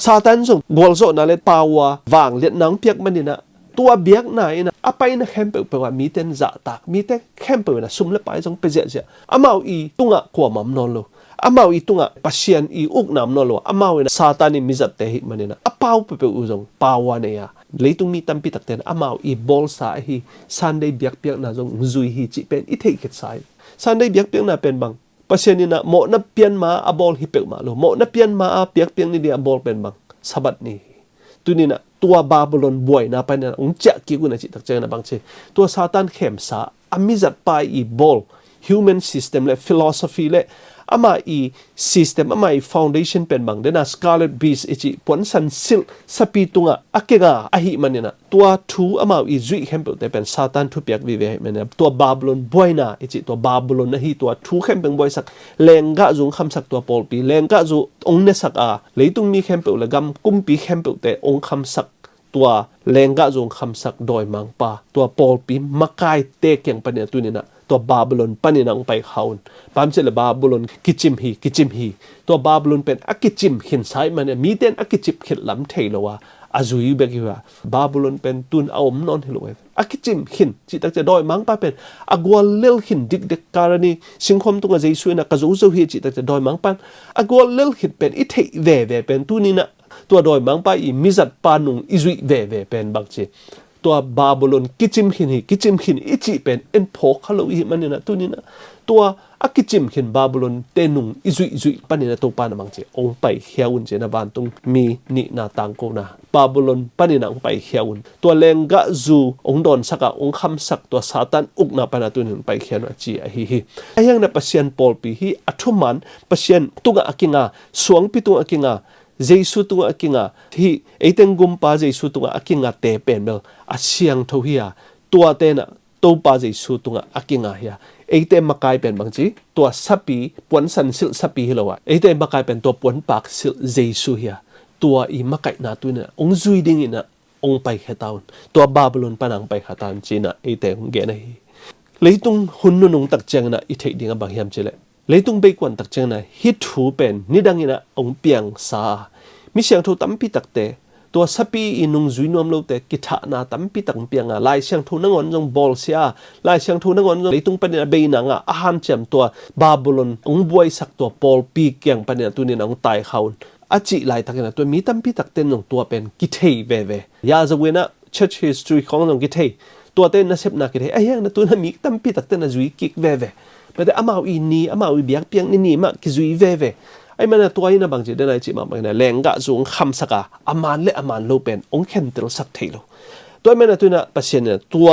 ซาตานส่งกวลโซนั่นเลยปาวาวางเลียนนางเปียกมันนี่นะตัวเบียกไหนนะไปนะเข้มเปว่ามีเตนจ่าตากมีเตเข้มเปนะซุ่มเล็บไปจงไปเจ๊อามาอีตุงะขวามนอนโลอามาอีตุงะปัศยันอีอุกนามนอลวอามาอีซาตานิมิจัตเตหิมันนะอาเป้าเปเปอุจงปาวานี่ยเลยตุงมีตัมปิตักเตนอามาอีบอลสาฮีซันเดย์เบียกเปียกนะจงจุยฮีจิเป็นอิเทกิดสายซันเดย์เบียกเปียกนะเป็นบังปัศยันนี่นะโมนับเปียนมาอาบอลฮิเปกมาโลโมนับเปียนมาอาเปียกเปียกนี่เดียบอลเป็นบังสบัดนี่ตัวนี้นะตัวบาบิลอนบวยนะไปนะองเจกิกุนะจิตักเจนะบังเชตัวซาตานเข้มสาอามิจัตไปอีบอล human system และ philosophy และอามาอี system อามาอี foundation เป็นบางเดนะ scarlet beast อิจิปวนสันซิลสปีตุงะอาเกกาอาหิมันเนี่ยนะตัวทูอามาอีจุยเข้มเปแต่เป็นซาตานทุบยักวิเวมันเนี่ยตัวบาบิลอนบวยนะอิจิตัวบาบิลอนนะฮีตัวทูเข้มเป็นบวยสักแรงกะจุงคำสักตัวปอลปีแรงกะจุองเนสักเลยตุงมีเข้มเปละกำกุมปีเข้มเปแต่องคำสักตัวแรงกะจุงคำสักโดยมังปาตัวปอลปีมักไกเตกอย่างปะเนี่ยตัวนี้นะตัวบาบิลอนปนินังไปเขาปามเจลบาบิลอนกิจิมฮีตัวบาบิลอนเป็นอักิจิมหินไซมันเนี่ยมีเด่นอักิจิมหินลำเทลวะอาจุยเบกิวะบาบิลอนเป็นตุนเอามนอนเฮลวะอักิจิมหินจิตักจะดอยมังปาเป็นอากวลเลลหินดิกเดกการณีสิงคมตุงะใจช่วยนะกะจูจูฮีจิตักจะดอยมังปันอากวลเลลหินเป็นอิเทเวเป็นตุนี่นะตัวดอยมังปาอีมิจัดปานุงอิจุยเวเป็นบักเจตัวบาบิลอนกิจิมหินอิจิเป็นเอ็นโพคาโลอีมันเนี่ยนะตัวนี้นะตัวอากิจิมหินบาบิลอนเตนุงอิจุยปันเนี่ยนะตัวปานะบังเจองไปเฮียวุนเจนะบานตุงมีนินาตังโกนะบาบิลอนปันเนี่ยนะองไปเฮียวุนตัวเลงกะจูองดอนสักองคำสักตัวซาตานอุกนะปานะตัวนึงไปเฮียนะจีอะฮีไอยังนะปัสยันปอลปีฮีอัทุมันปัสยันตุงะอากิงาสวงปิตุงะอากิงาJesu tunga akinga hi eiteng gumpa Jesu tunga akinga te penbel asyang thohia tua te na topa Jesu tunga akinga hia eite makai pen bangchi tua sapi pon san sil sapi hilowa eite makai pen to pon pak sil Jesu hia tua I makai na tuina ong zui ding ina ong pai khataun tua Babylon panang pai khatan china eite ong ge na hi leitung hunnu nung tak chang na I thei dinga bang hiam chele leitung be kwan tak chang na hi thu pen nidangina ong piang sa mi siang thu tampi takte to sapi inung zuinom lo te kitha na tampi tang pianga lai siang thu nangon jong bol sia lai siang thu nangon jong leitung panin be na nga ahan chem to Babylon ong buai sak to pol pi kyang panin tunin ong tai khaun achi lai takena to mi tampi takte nong to pen kithei ve ya zawena church history khong nong kithei to te na sep na kithei ayang na tu na mi tampi takte na zui kik ve but amau ini amau biak piang ni ma ki zui veไอ้มันตัวนี้นะบางทีได้ในจิมาบางทีแรงกะสูงคำสักอามันเละอามันโลเป็นองเข็นเตลสักทีโลตัวมันตัวน่ะปัจจัยเนี่ยตัว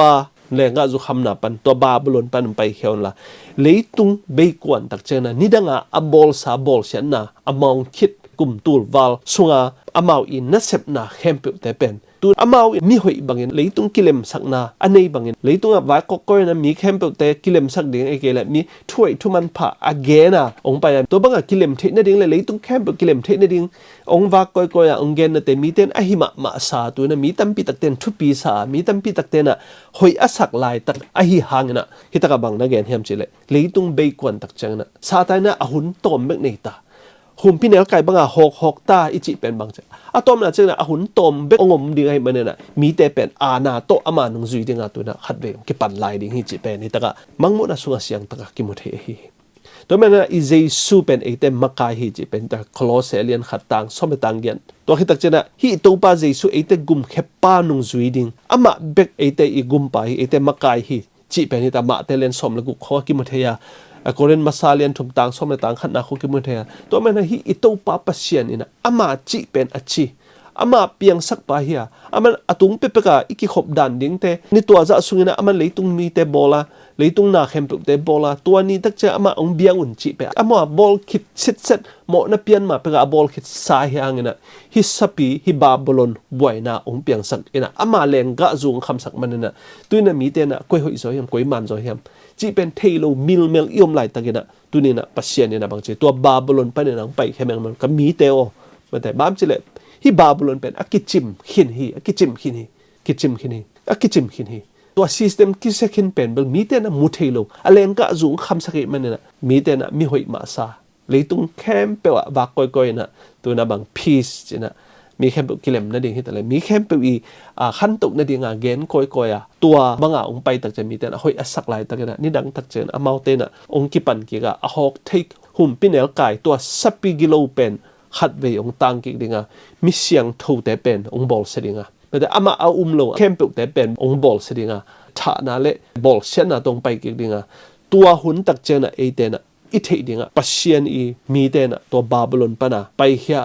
แรงกะสูงคำน่ะปันตัวบาบิลอนปันไปเขียวละเลยตุงเบกวนตักเจนะนี่ดังอ่ะอบอลซาบอลเสียนะอมองคิดกลุ่มตูลวาลสุงอ่ะอมาวอินนัสเซปนะเข้มเปิดแต่เป็นตัวอมาวนี่หอยบางอย่างเลยตุงกิเลมสักนะอันนี้บางอย่างเลยตุงอ่ะว่าก็นะมีเข้มเปิดแต่กิเลมสักเดียงไอ้เกล้มีถ้วยทุมันผ่าอเกนะองไปตัวบางอ่ะกิเลมเทนเดียงเลยตุงเข้มเปิดกิเลมเทนเดียงองว่าก็อ่ะองเกนนะแต่มีเต้นอหิมะสาตัวนะมีตั้มปีตักเต้นทุปีสามีตั้มปีตักเต้นอ่ะหอยอสักลายตักอหิหางนะฮิตกะบังนะเกนเฮียมจิเลยตุงเบกวนตักจังนะซาตายนะอหุนตอมเมกเนตาหุ่นพี่เนลไก่บางอ่ะหกตาอิจิเป็นบางจ้ะอะตอมน่ะเจ้าน่ะหุ่นตอมเบกองมดีไงมันน่ะมีแต่เป็นอาณาโตอามานุงจุยดิงาตัวน่ะขัดเวงกิปันลายดิงฮิจิเป็นนี่ตะกะมังมุนะสุงเสียงตะกะกิมุเทฮีตัวมันน่ะอิเจซูเป็นไอเตมักกายฮิจิเป็นตะคลอเซเลียนขัดตังสมตังเกียนตัวคิดตักเจ้าน่ะฮิโตปาเจซูไอเตกุมเขปานุงจุยดิงอามาเบกไอเตอีกุมปาไอเตมักกายฮิจิเป็นนี่ตะมะเตเลนสมละกุขอกิมุเทยาก็เรียนมาซาเลียนทุมต่างสมต่างขันนาคุกิมุเทียตัวมันฮีอิโตปาปัสเซียนนี่นะอามาจิเป็นอจิอ ama piang sak pa hiya aman atung pe pe ka iki khop dan ding te ni tua za sungina aman leitung mi te bola leitung na khem pe te bola tua ni tak cha ama ong biang un chi pe ama bol kit sit set mo na pian ma pe ka bol kit sa hi angina hi sapi hi babylon buaina ong piang sak ina ama leng ga zung kham sak manina tuina mi te na koi hoi zo hiam koi man zo hiam chi pen thailo mil iom lai takina tunina pasien ina bang che tua babylon pa nang pai khemeng man ka mi te o mate bam chile hi babylon pen akichim hin hi akichim hin hi kichim hin hi akichim hin hi tua system kisekin pen bel mi te na mu thailo aleng ka zung kham sakhi manina mi te na mi hoi ma sa leitung khem pe wa koi na tuna bang peace china mi khem pe kilem na ding hi tale mi khem pe i khan tok na ding again koi a tua banga ong pai tak che mi te na hoi asak lai tak na ni dang tak chen amau te na ong ki pan ki ga a hok thik hum pinel kai tua sapi gilo pen khat ve ong tang ki dinga mi siang tho te pen ong bol se dingaแต่อามาเอาloเข้มปุกแต่เป็นองบอลสิงะท่านั่นแหละบอลเช่นน่ะตรงไปกิดิงะตัวหุ่นตักเจน่ะเอเตน่ะอีเทดิงะปัศเซียนอีมีเตน่ะตัวบาบิโลนปะนะไปเฮีย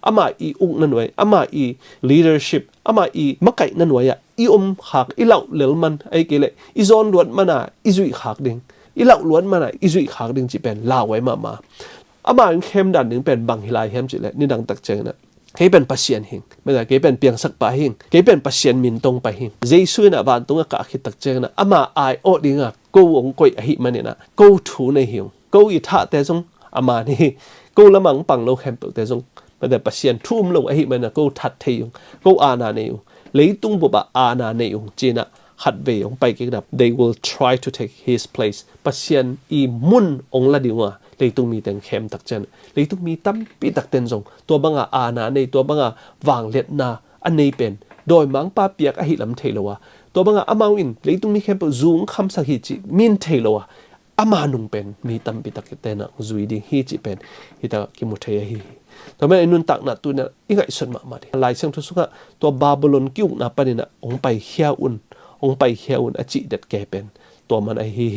อามาอีอุกนั่นไว้อามาอี leadership อามาอีมักไก่นั่นไว้อีหักอีเหล่าเหลวมันไอ้กิเลอีซอนล้วนมันน่ะอีจุยหักดิงอีเหล่าล้วนมันน่ะอีจุยหักดิงจีเป็นลาไว้มาอามาเข้มดันหนึ่งเป็นบางฮิลายเข้มจิเลยนี่ดังตักเจน่ะเขาเป็นปัศยันหิงไม่ใช่เขาเป็นเพียงสักปะหิงเขาเป็นปัศยันมินตรงไปหิงเจสุนะบ้านตรงกับคิดตักเจงนะอามาไอโอดิงะกูองกอยอหิมันเนี่ยนะกูถูในหิวกูอิท่าแต่จงอามานี่กูละมังปังโลแคมป์แต่จงไม่ได้ปัศยันทุ่มลงอหิมันนะกูทัดเทียงกูอานาเนี่ยเลยตุงบุบะอานาเนี่ยจีน่ะขัดเวองไปกิดับ they will try to take his place ปัศยันอีมุนองละดิวะเลยตุงมีแต่งเข้มตักเจนเลยตุงมีตั้มปีตักเต็นจงตัวบังอาณาในตัวบังวางเล็ดนาอันนี้เป็นโดยมังป้าเปียกอหิลำเทลวะตัวบังอามาวินเลยตุงมีเข้มปซูงคำสักฮิจิมินเทลวะอามานุงเป็นมีตั้มปีตักเต็นจุยดิฮิจิเป็นฮิตากิมุเทยฮิทำไมนุนตักนัดตัวนั้นอีกไงส่วนมาดิลายเชิงทุสุกะตัวบาบิโลนกิ้วนับปนินะองไปเฮียอุนองไปเฮียอุนอจิเด็ดแกเป็นตัวมันไอ้ฮี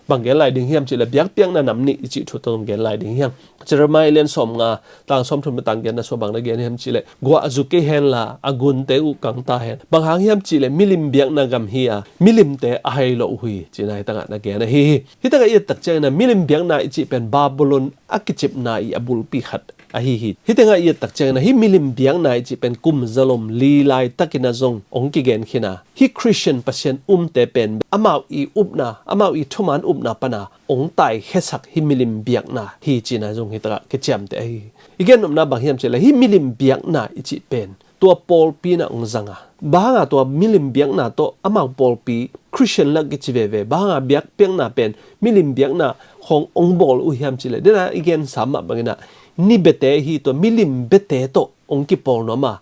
บางแกนลายดิ่งเฮียมจิเลยเบียกเปียงนั่นนำนี่จิถูกตรงแกนลายดิ่งเฮียมเจอร์มายเลียนสมงาต่างสมทุนมาต่างแกนนะส่วนบางนักแกนเฮียมจิเลยกัวอจุเกเฮนละอากุนเตอุกังตาเฮนบางหางเฮียมจิเลยมิลิมเบียกนากำเฮียมิลิมเตอไฮโลหุยจีนายต่างนักแกนนะฮีที่ต่างอีตักเจนะมิลิมเบียกนาอิจิเป็นบาบิโลนอักจิบนาอิอบุลปีขัดอาฮิฮิที่ต่างอีตักเจนะฮิมิลิมเบียกนาอิจิเป็นกุมซาลมลีไลตักินาซงองกิเกนขินาฮิคริสเตียนปัศยันเตเป็นอามาอีอุบนาอามาอีทุมันอุบนาปนาองไตเฮสักฮิมิลิมเบียกนาฮิจีนาจงฮิตระเกจมเตออีกแกนอุบนาบางเฮียมเจเลยฮิมิลิมเบียกนาอิจิเป็นตัวปอลปีนาองจังบางตัวมิลิมเบียกนาตัวอามาปอลปีคริสเตียนลักกิจเวเวบางเบียกเปียงนาเป็นมิลิมเบียกนาขององบอลอุเฮียมเจเลยเดนะอีกแกนสามบางนะนี่เบเตฮีตัวมิลิมเบเตโตองกิปอลนอมา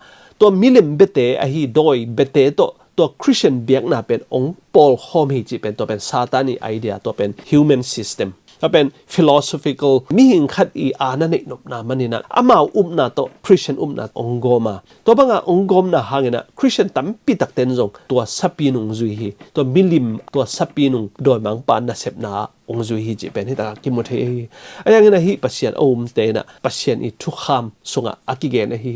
ตัวมิลิมเบเตอฮีโดยเบเตโตตัวคริสเตียนเบียกนาเป็นองปอลโฮมฮิจิเป็นตัวเป็นซาตานีไอเดียตัวเป็น human system ถ้าเป็น philosophical มีหิงขัดอีอานันเอกนบนามันนี่นะอามาอุบนาตัวคริสเตียนอุบนาองโกมาตัวบางองโกมนาหางนะคริสเตียนตั้มปีตักเต็นจงตัวสับปีนุงจุยฮีตัวมิลิมตัวสับปีนุงโดยมังปานนาเซบนาองจุยฮีจิเป็นที่ตากิมุเทฮีไอ้ยังไงฮีปัศยันโอมเตนะปัศยันอีทุกคำสงะอากิเกนฮี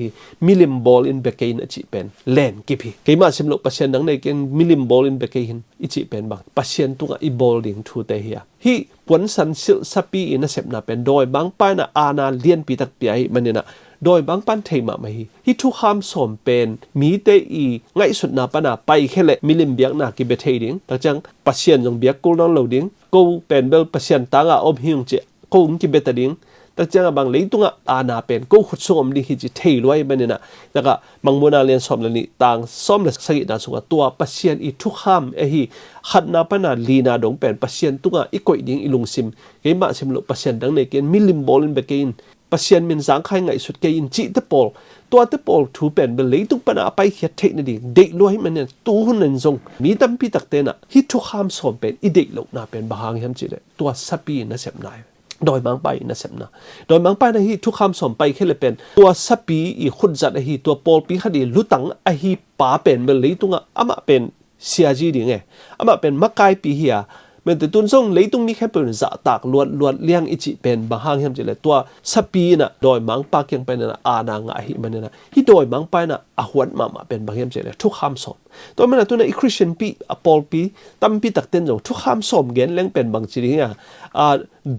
มิลิมบอลอินเบเกนจิเป็นแลนกิพีเกมาสิมโลปัศยันดังในเกนมิลิมบอลอินเบเกนอิจิเป็นบางปัศยันตุงอีบอลดิงทูเตฮีฮีปวนสันสิลสับปีอินนาเซบนาเป็นโดยบางป้ายนะอาณาเลียนปีตักเปียมันเนี่ยนะโดยบางปันเทมาไม่ฮิทุกคำสมเป็นมีเตอีไงสุดนาปนาไปแค่เละมิลิมเบียกนากิเบเทดิงแต่จังปัศยันจงเบียกกูน้องเหลาดิงกูเป็นเบลปัศยันต่างอมหิงเจกูกิเบตดิงแต่จังบางเลยตุงอาณาเป็นกูขุดส่งดิฮิจิเทรวยมันเนี่ยนะแต่ก็บางโมนาเลียนสมเลนี่ต่างสมเลสกินาสุกตัวปัศยันอีทุกคำฮิขัดนาปนาลีนาดงเป็นปัศยันตุงอีกอยดิงอีลุงซิมเกมาซิมโลปัศยันดังในเกณฑ์มิลิมบอลอินเบเกนปัศยันมินสังขายไงสุดเกยินจิตปอลตัวตปอลถูเป็นเบลีตุกปนาไปเขียเทนดีเด็กรวยมันเนี่ยตู้หุ่นนินจงมีตั้มปีตักเตนะฮิทุกคำสมเป็นอีเด็กลูกนาเป็นบางแห่งจิเลยตัวสับปีนะเสพนายโดยบางไปนะเสพนาโดยบางไปนะฮิทุกคำสมไปแค่เลยเป็นตัวสับปีอีขุดจัดไอฮิตัวปอลปีคดีลุตังไอฮิป้าเป็นเบลีตุงอามาเป็นเสียจีดีไงอามาเป็นมักไกปีเฮีย เมื่อแต่ตุนส่งเลยตรงนี้แค่เป็นจะตากลวดเลี้ยงอิจิเป็นบางห้างเฮียมจิเลยตัวสปีน่ะโดยมังปากยังเป็นน่ะนางาหิมันน่ะที่โดยมังไปน่ะหวนมาเป็นบางเฮียมจิเลยทุกคำสมตัวมันน่ะตัวน่ะคริสเตียนปีปอลปีตั้มปีตักเต้นจงทุกคำสมเกณฑ์เลี้ยงเป็นบางจริง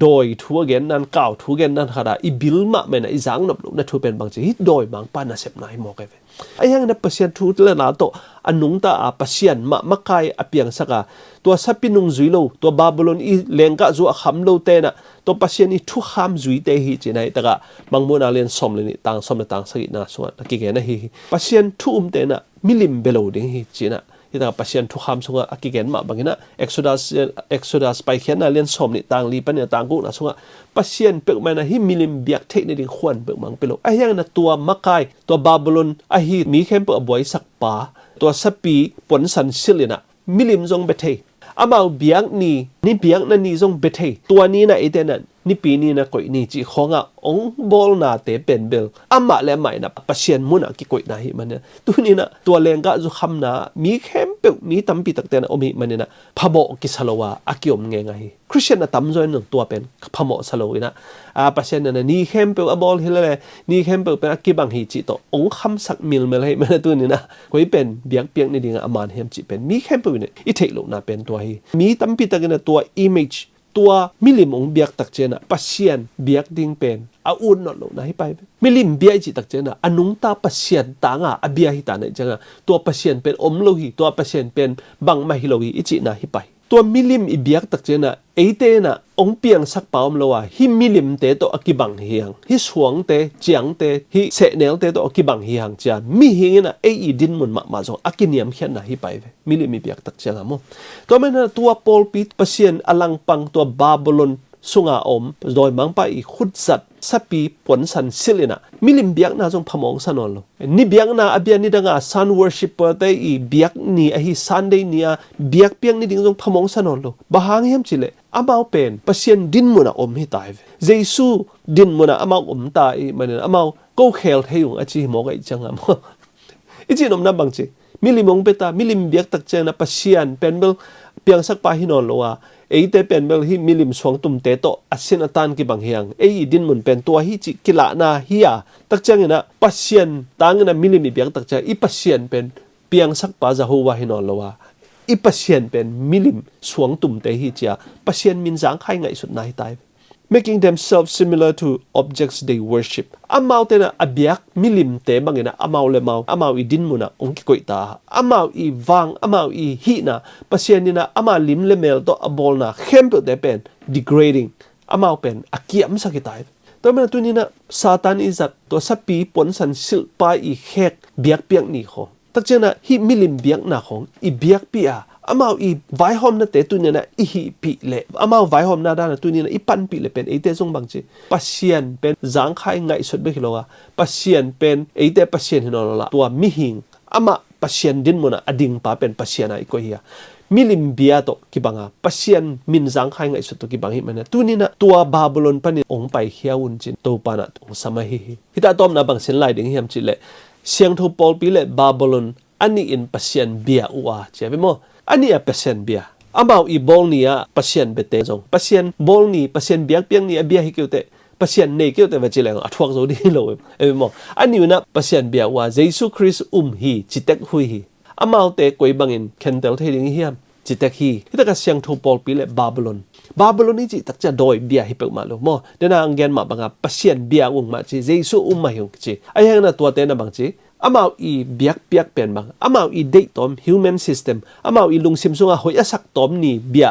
โดยทัวเกณฑ์นั้นเก่าทัวเกณฑ์นั้นขนาดบิลมาเป็นอีจังนับลูกน่ะทัวเป็นบางจริงโดยมังไปน่ะเสพนายหมอกเลยไอ้ยังน่ะเปอร์เซ็นต์ทุเลนาโตอันนุงตาเปอร์เซ็นต์มาไกอเปียงสักตัวสับปินุงจุยโลตัวบาบิโลนอีเลงกะจูขำโลเตนะตัวเปอร์เซ็นต์อีทุกขำจุยเตหิจีนัยแต่กะบางโมนาเลียนสมเลยนี่ต่างสมเลยต่างสักอีน่าส่วนกี่แก่นะฮิเปอร์เซ็นต์ทุกเตนะมิลิมเบโลดิฮิจีนะที่แต่เปอร์เซ็นต์ทุกขำส่วนกี่แก่มาบางนะเอ็กโซดัสไปเขียนน่ะเลียนสมนี่ต่างลีปันเนี่ยต่างกูนะส่วนเปอร์เซ็นต์เปิกมันนะฮิมิลิมเบียกเทคในดิ่งขวัญเปิกมังเปโลไอ้ยังนะตัวมักไกตัวบาบิโลนไอ้ฮิมีเข้มเปิกบวยสักป่าตัวสปีปนสันซิลินะมิลิมจงเบเทอามาเบียงนี่เบียงนั่นนี่จงเบเทตัวนี้นะไอเดนันนี่ปีนี้นะก่อยนี่จีขององบอลนาเตเป็นเบลอามาและใหม่นะปัศยนมุนะกี่ก่อยนะฮิมันเนี่ยตัวนี้นะตัวเลงก็จะคำนะมีเข้มเปิกมีตั้มปีตักเตนะอมิมันเนี่ยนะพะโบกิสโลวาอากิอมไงคริสเตียนนะตั้มจอยหนึ่งตัวเป็นพะโมสโลวินะปัศยนนะนี่เข้มเปิกอบอลฮิเลเลยนี่เข้มเปิกเป็นอากิบังฮิจิโตองคำสักมิลเมลให้มันตัวนี้นะก่อยเป็นเบียงเปียงในดิ่งอามานเฮมจิเป็นมีเข้มเปิกเนี่ยอีเทโลนะเป็นตัวฮีมีตั้มปีตักนะตัว imageตัวมิลิมองเบียกตักเจนะปัศยนเบียกดิ่งเป็นอุ่นนอลนะให้ไปมิลิมเบียจิตักเจนะอนุงตาปัศยนต่างอเบียหิตาเนี่ยจังตัวปัศยนเป็นอมโลหิตัวปัศยนเป็นบังมาฮิโลหิอิจินะให้ไปตัวมิลิมอีเบียกตักเจนะเอเตนะองเปียงสักปาวมโลวะฮิมิลิมเตโตอกิบังเฮียงฮิสวงเตเจียงเตฮิเสเนลเตโตอกิบังเฮียงจามิฮิงนะเออีดินมุนมาจงอกิเนียมเขียนนะให้ไปมิลิมอีเบียกตักเจนะโมตัวมันตัวปอลปิดปัศยนอลังปังตัวบาบิโลนสุงาอมโดยมังไปอีขุดจัดสัปีปนสันซิลินะมิลิมเบียกนาจงพมองสนอลโลนี่เบียกนาอเบียนี่ดังซันวอร์ชิปเปอร์เตอีเบียกนี่ไอฮิซันเดย์นี่เบียกเปียงนี่ดิ่งจงพมองสนอลโลบางเฮียมจิเลอามาเป็นปัศยนดินมุนะอมให้ตายเจซูดินมุนะอามาอมตายมันอามาก็เคลให้ยุงอาชีหมอกไอจังอ่ะอีจีนอมนับบางจีมิลิมงเปตามิลิมเบียกตักเจนะปัศยนเป็นเบลเปียงสักปาฮินอลโลวะเอเตเป็นเบลฮิมิลิมสวงตุมเตโตอาศินตันกิบังเฮียงเอดินมุนเป็นตัวฮิจิกิลานาฮิยาตักเจนะปัศยนต่างนะมิลิมเบียกตักเจอีปัศยนเป็นเปียงสักปาจะหัวฮินอลโลวะอีปัศยนเป็นมิลิมสวงตุมเตฮิจิอาปัศยนมินจางใครไงสุดนายตายmaking themselves similar to objects they worship. Amau tena abiak milim te bangina amau lemau amau idin muna ongki koita amau I wang amau I hina pasianina ama lim lemel to abolna khempe de pen degrading amau pen akiam sakitai. To mena tunina satan izat to sapi pon san sil pa I khek biak piak ni kho. Takjena hi milim biak na khong I biak pia amau I vai hom na te tunina I hi pi le amau vai hom na da na tunina I pan pi le pen ate jong bangchi pasien pen jang khai ngai sot be hilowa pasien pen ate pasien hinola tua mi hing ama pasien din mona ading pa pen pasien ai ko hiya milim bia to kibanga pasien min jang khai ngai sot to kibang hi mena tunina tua babylon pan ong pai hiaun chin to pana ong samahi hita tom na bang sin lai ding hiam chi le siang tho pol pi le babylon ani in pasien bia uwa chebe mo ani a pasien bia amau I bol nia pasien bete jong pasien bol ni pasien biak piang ni abia hi kyote pasien nei kyote wa chileng athuak zo di lo e mo ani na pasien bia wa Jesus Christ hi chitek hui hi amau te koi bangin kendel theding hiam chitek hi hitaka siang tho pol pi le babylon ni chi takcha doi bia hi pe ma lo mo dena anggen ma banga pasien bia ung ma chi Jesus ma hyung chi ai hang na to te na bang chi amau I biak piak pen bang amau I date tom human system amau I lungsim sunga hoi asak tom ni bia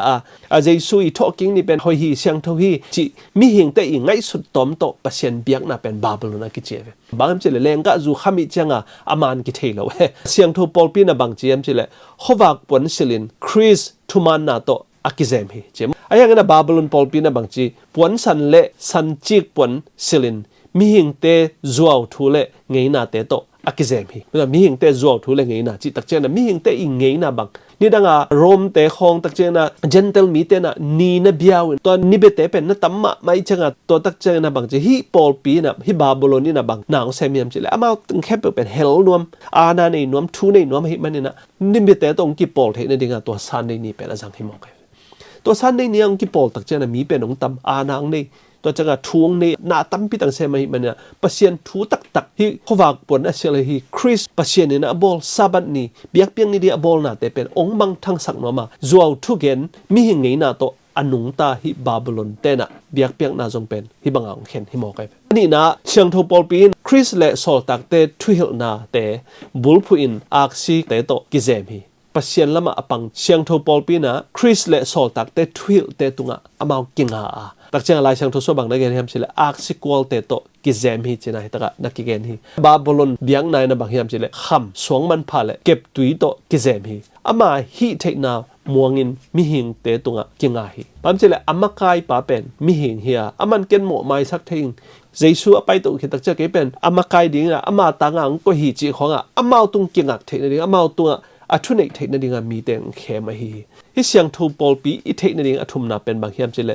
a jesu I talking ni pen hoi hi siang tho hi chi mi hing te I ngai sut tom to pasien biak na pen babylon na ki cheve bang chele lenga zu khami changa aman ki thelo he siang tho pol pi na bang chiam chele howak pon silin chris thuman na to akizem hi chem ayang na babylon pol pi na bang chi pon san le san chik pon silin mi hing te zuaw thule ngei na te to akizem hi mi hing te zuaw thule ngei na chi tak chena mi hing te I ngei na bang ni danga rom te khong tak chena gentle mi te na ni na biaw to ni be te pen na tamma mai changa to tak chena bang chi hi pol pi na hi babylon ni na bang nang semiam chi le ama khep pen hell nuam ana nei nuam thu nei nuam hi manina ni be te tong ki pol the na dinga to san nei ni pen ajang hi mok ตัวสันในเนียงกิปอลตักเจนะมีเป็นองตำอานางในตัวจังทวงในนาตั้มพิตังเซมาหิมันเนี่ยปัศยันทูตักฮิขวากปนอาเซลฮิคริสปัศยันเนี่ยนะบอลซาบันนี่เบียกเปียงนี่เดียบอลน่ะแต่เป็นองบังทั้งสักหน่อมาจัวทุกเกนมีหิงไงน่ะตัวอนุงตาฮิบาบิลอนเตนะเบียกเปียงน่าจงเป็นฮิบังเอาเข็นฮิมอไกนี่นะเชียงทูปอลปีนคริสและโซลตักเตทุฮิลนาเตบุลพูอินอักซีเตโตกิเซมฮิปัศยันละมาอปังเชียงทูปอลปีนะคริสและโซลตักเตทุฮิลเตตุงะอามาวกิงหาตักเชียงลายเชียงทูโซบังนักเรียนฮิมสิเลอักซีควอลเตโตกิเซมฮิเจนะฮิตะกะนักกิเกนฮิบาบิลอนเบียงนายนะบังฮิมสิเลคำสวงมันพาเลเก็บตุยโตกิเซมฮิอามาฮิเทนามัวงินมิหิงเตตุงะกิงาฮิปั๊มเจเลอามาคายปาเป็นมิหิงเฮียอามันเกนโมไมสักทิ้งเจสัวไปตุกิตักเจเกเป็นอามาคายดิ้งอามาตางก็ฮิจิของอามาตุงกิงะเทนดิ้งอามาตุงอัทุเนกเทนดิ้งมีเตงเขมฮิฮิเสียงทูปอลปีอิเทนดิ้งอัทุมนาเป็นบางเฮียมเจเล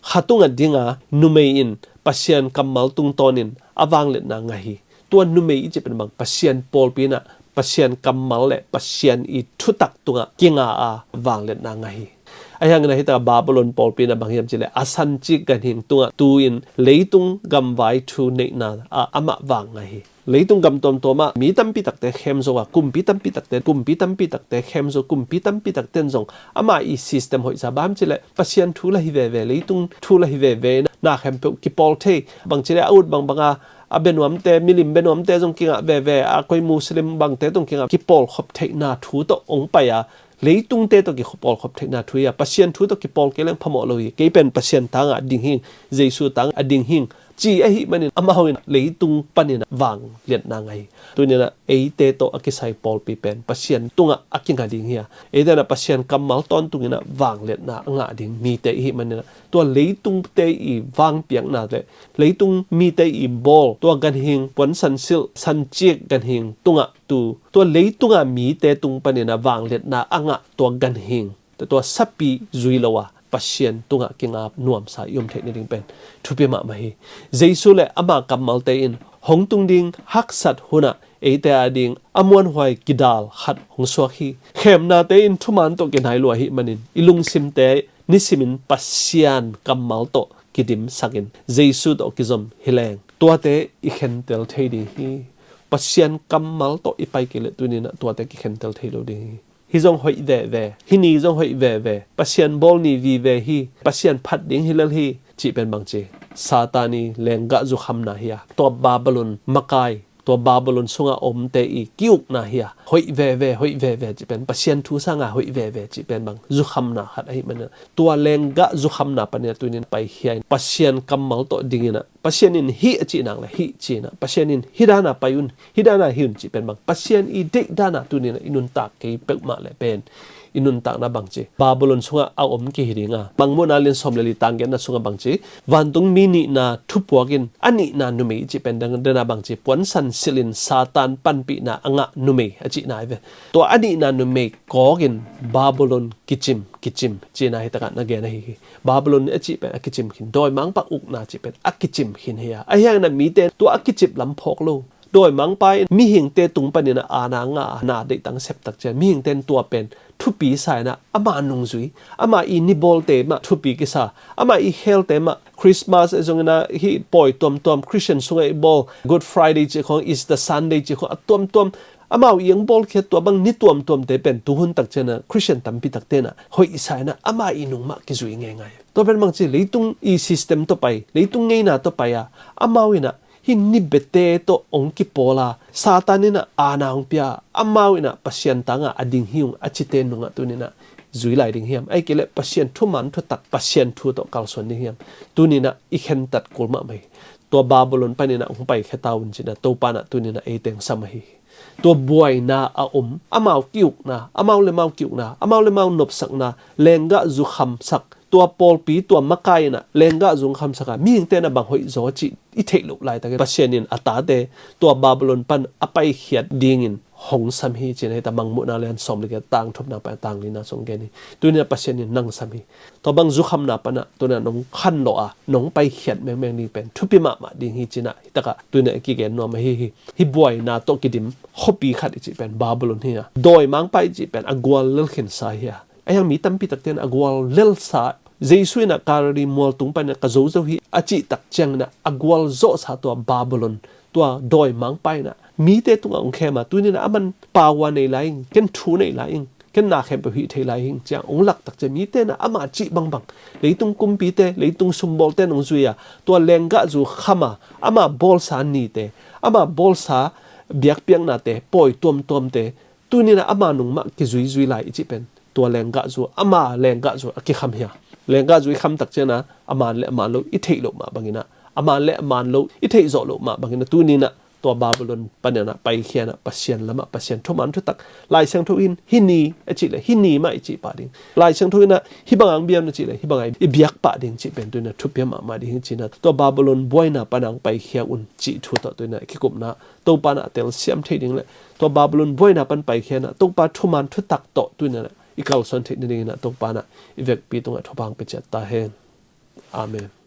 ขัตุงดิ้งนุเมอินปัศยันกัมมัลตุงตอนินอวังเลนางาฮิตัวนุเมอิจะเป็นบางปัศยันปอลปีนะปัศยันกัมมัลเลปัศยันอีทุตักตุงกิงาวางเลนางาฮิไอ้ยังไงที่ตาบาบิลอนปอลปีนะบางอย่างจิเลอาสันจิกันหิงตุงตูอินเลยตุงกัมไวทูเนนาอามาวังไงเลยตุงกัมตอมตัวมามีตั้มปีตักเตะเข้มโซว่ากุมปีตั้มปีตักเตะกุมปีตั้มปีตักเตะเข้มโซกุมปีตั้มปีตักเตนซงอามาอีซิสเต็มหอยซาบามจิเลปัศยันทูละฮิเวเวเลยตุงทูละฮิเวเวน่าเข้มเปกิปอลเทบางจิเลอาอุดบางอาเบนวมเตมิลิมเบนวมเตจงกิงเวเวอาคอยมุสลิมบางเตจงกิงกิปอลขบเทนาทูโตองไปเลยตุงเตตกิขปอลขบเทนาทุยปัศยันทูตกิปอลเกลังพมอลอยเกเป็นปัศยันตังดิ่งหิงเจสุตังดิ่งหิงจีไอหิมันอามาหอยเลยตุงปันนี่นะวางเลียนนางไงตัวนี้นะเตโตอกิไซปอลปีเป็นปัศยันตุงอกิงกาดิ่งเฮียเดนะปัศยันกัมมัลตอนตุงนี่นะวางเลียนนางดิ่งมีเตหิมันนะตัวเลยตุงเตอีวางเปียงนาเลยตุงมีเตอีบอลตัวกันหิงปนสันซิลสันเจียกันหิงตุงตัวเลยตุงมีเตตุงปันนี่นะวางเลียนนาตัวกันหิงแต่ตัวสับปีจุยละวะปัศยันตุงกิงนวมสายยมเทคนิคเป็นทุเปมาฮีเจสุเลอามากัมมัลเตอินหงตุงดิงฮักสัตหุนะเตอดิงอมวนหวยกิดาลขัดหงสวกฮีเข้มนาเตอินทุมันโตกินไฮลัวฮีมันินอิลุงซิมเตนิสิมินปัศยันกัมมัลโตกิดิมสักินเจสุโตกิซอมฮิเลงตัวเตอิเข็นเตลเทดิฮีปัศยันกัมมัลโตอิไปกิเลตุนินะตัวเตกิเข็นเตลเทโลดิฮิจงหอยเวฮินีจงหอยเวปัศยันบอลนีวีเวฮีปัศยันพัดดิ้งฮิเลฮีจีเป็นบางจีซาตานีเลงกะจุคำนาเฮียตัวบาบิลอนมากายตัวบาบิลอนสุงอมเตอีกิวกนาเฮียหอยเวจีเป็นปัศยันทูสังหอยเวจีเป็นบางจุคำนาหัดไอ้มันตัวเลงกะจุคำนาปเนี่ยตัวนี้ไปเฮียปัศยันกัมมัลโตดิ้งนะปัศยันินฮิจีนังเลยฮิจีนะปัศยันินฮิดานาไปยุนฮิดานาฮินจีเป็นบางปัศยันอีเด็กดานาตัวนี้นะอินุนตากเกยเป็กมาเลยเป็นอินุนตักนะบางจีบาบิลอนสุงเอาอมกิฮิริงะบางโมนาลินสมเลลิตังเกนนะสุงบางจีวันตุงมินินาทุปวกินอันนี้นานุเมจีเป็นดังเดนะบางจีปวนสันซิลินซาตานปันปีนาอ่างนุเมอจีนาเวตัวอันนี้นานุเมกอกินบาบิลอนกิจิมจีนาฮิตะกันนะเกนะฮิบาบิลอนอจีเป็นกิจิมหินโดยมังปักอุกนาจีเป็นกิจิมหินเฮียไอ้ยังนั้นมีเตตัวกิจิมลำพอกโลโดยมังไปมีหิงเตตุงปนินะอานางานาได้ตั้งเซปตักเจมีหิงเตนตัวเป็นทุปีสายนะอามานุงซุยอามาอีนิบอลเตมาทุปีกิสาอามาอีเฮลเตมาคริสต์มาสจงนะฮีปอยตอมคริสเตียนสุงไอบอลกูดฟรายเดย์เจของอีสเตอร์ซันเดย์เจของตอมอามาอียงบอลแค่ตัวบางนิตอมเตเป็นตุหุนตักเจนะคริสเตียนตัมปีตักเตนะหอยสายนะอามาอีนุงมากิซุยง่ายตัวเป็นบางทีเลยตุงอีซิสเต็มต่อไปเลยตุงง่ายนะต่อไปอามาวินะหินนิเบเตโตองกิโปลาซาตานินะอานาองเปียอามาวินะปัศยันตังอดิงหิวอจิเตนุงตุนินะจุยไลดิงหิมไอเกเลปัศยันทุมันทุตักปัศยันทุโตกัลส่วนดิงหิมตุนินะอีเข็นตัดกุลมาไม่ตัวบาบิลอนไปนินะองไปแค่ตาวุนจินะตัวปานะตุนินะเอเตงสมัยตัวบวยนาอามากิวนาอามาเลมากิวนาอามาเลมานบสักนาเลงกะจุคำสักตัวปอลปีตัวมะกายนะเลงกะจุคำสักมีหิงเตนะบางหอยโจจิอิเทลุไลตะเกปัศยันินอัตาเตตัวบาบิลอนปันอไปเขียดดิงินหงสามีจีนให้ตามังมุนาเลียนสมเลยก็ต่างทุบนาไปต่างลีน่าสงเกนี่ตัวนี้ปัศยันนั่งสามีตัวบางจุคำนาปนะตัวนั้นน้องขันโลอาน้องไปเขียนแมงนี่เป็นทุบปีมาดิ่งฮีจีน่ะแต่ก็ตัวนี้กี่เกนนัวมาฮิบวยนาโตกิดิมฮอปีขัดจีเป็นบาบิลอนเฮียโดยมังไปจีเป็นอากวลเลิกเห็นสายเฮียไอ ayang mi tampi takten agwal lel sa jesu na karari mol tung pa na kazo zo hi achi tak chang na agwal zo sa to babylon to doi mang pai na mi te tung ang khema tu ni na aman pawa nei laing ken thu nei laing ken na khem pe hi thei lai hing chang ong lak tak che mi te na ama chi bang bang leitung kumpi te leitung sumbol te nong zuya to lenga zu khama ama bol sa ni te ama bol sa biak piang na te poi tom te tu ni na ama nung ma ki zui lai chi pen to lenga zu ama lenga zu ki kham hia lenga zu kham tak che na aman le aman lo I thei lo ma bangina aman le aman lo I thei zo lo ma bangina tu ni naตัวบาบิโลนปัญญาไปเขียนปัสเซียนละมาปัสเซียนทุมันทุตักลายเชิงทุอินฮินีจิเลยฮินีมาจิปาดิงลายเชิงทุอินะฮิบังอังเบียมนะจิเลยฮิบังไอเบียกปาดิงจิเป็นตัวนะทุเปียมาดิงจินะตัวบาบิโลนบวยนะปัญญาไปเขียนอุนจิทุตตัวนะคิกบนะตัวปานะเตลเซียมเทดิงเลยตัวบาบิโลนบวยนะปันไปเขียนนะตัวปาทุมันทุตักโตตัวนะอีกเอาส่วนเทดิงนะตัวปานะอีเวกปีตรงอัฐบังไปเจตตาเฮนอาเมน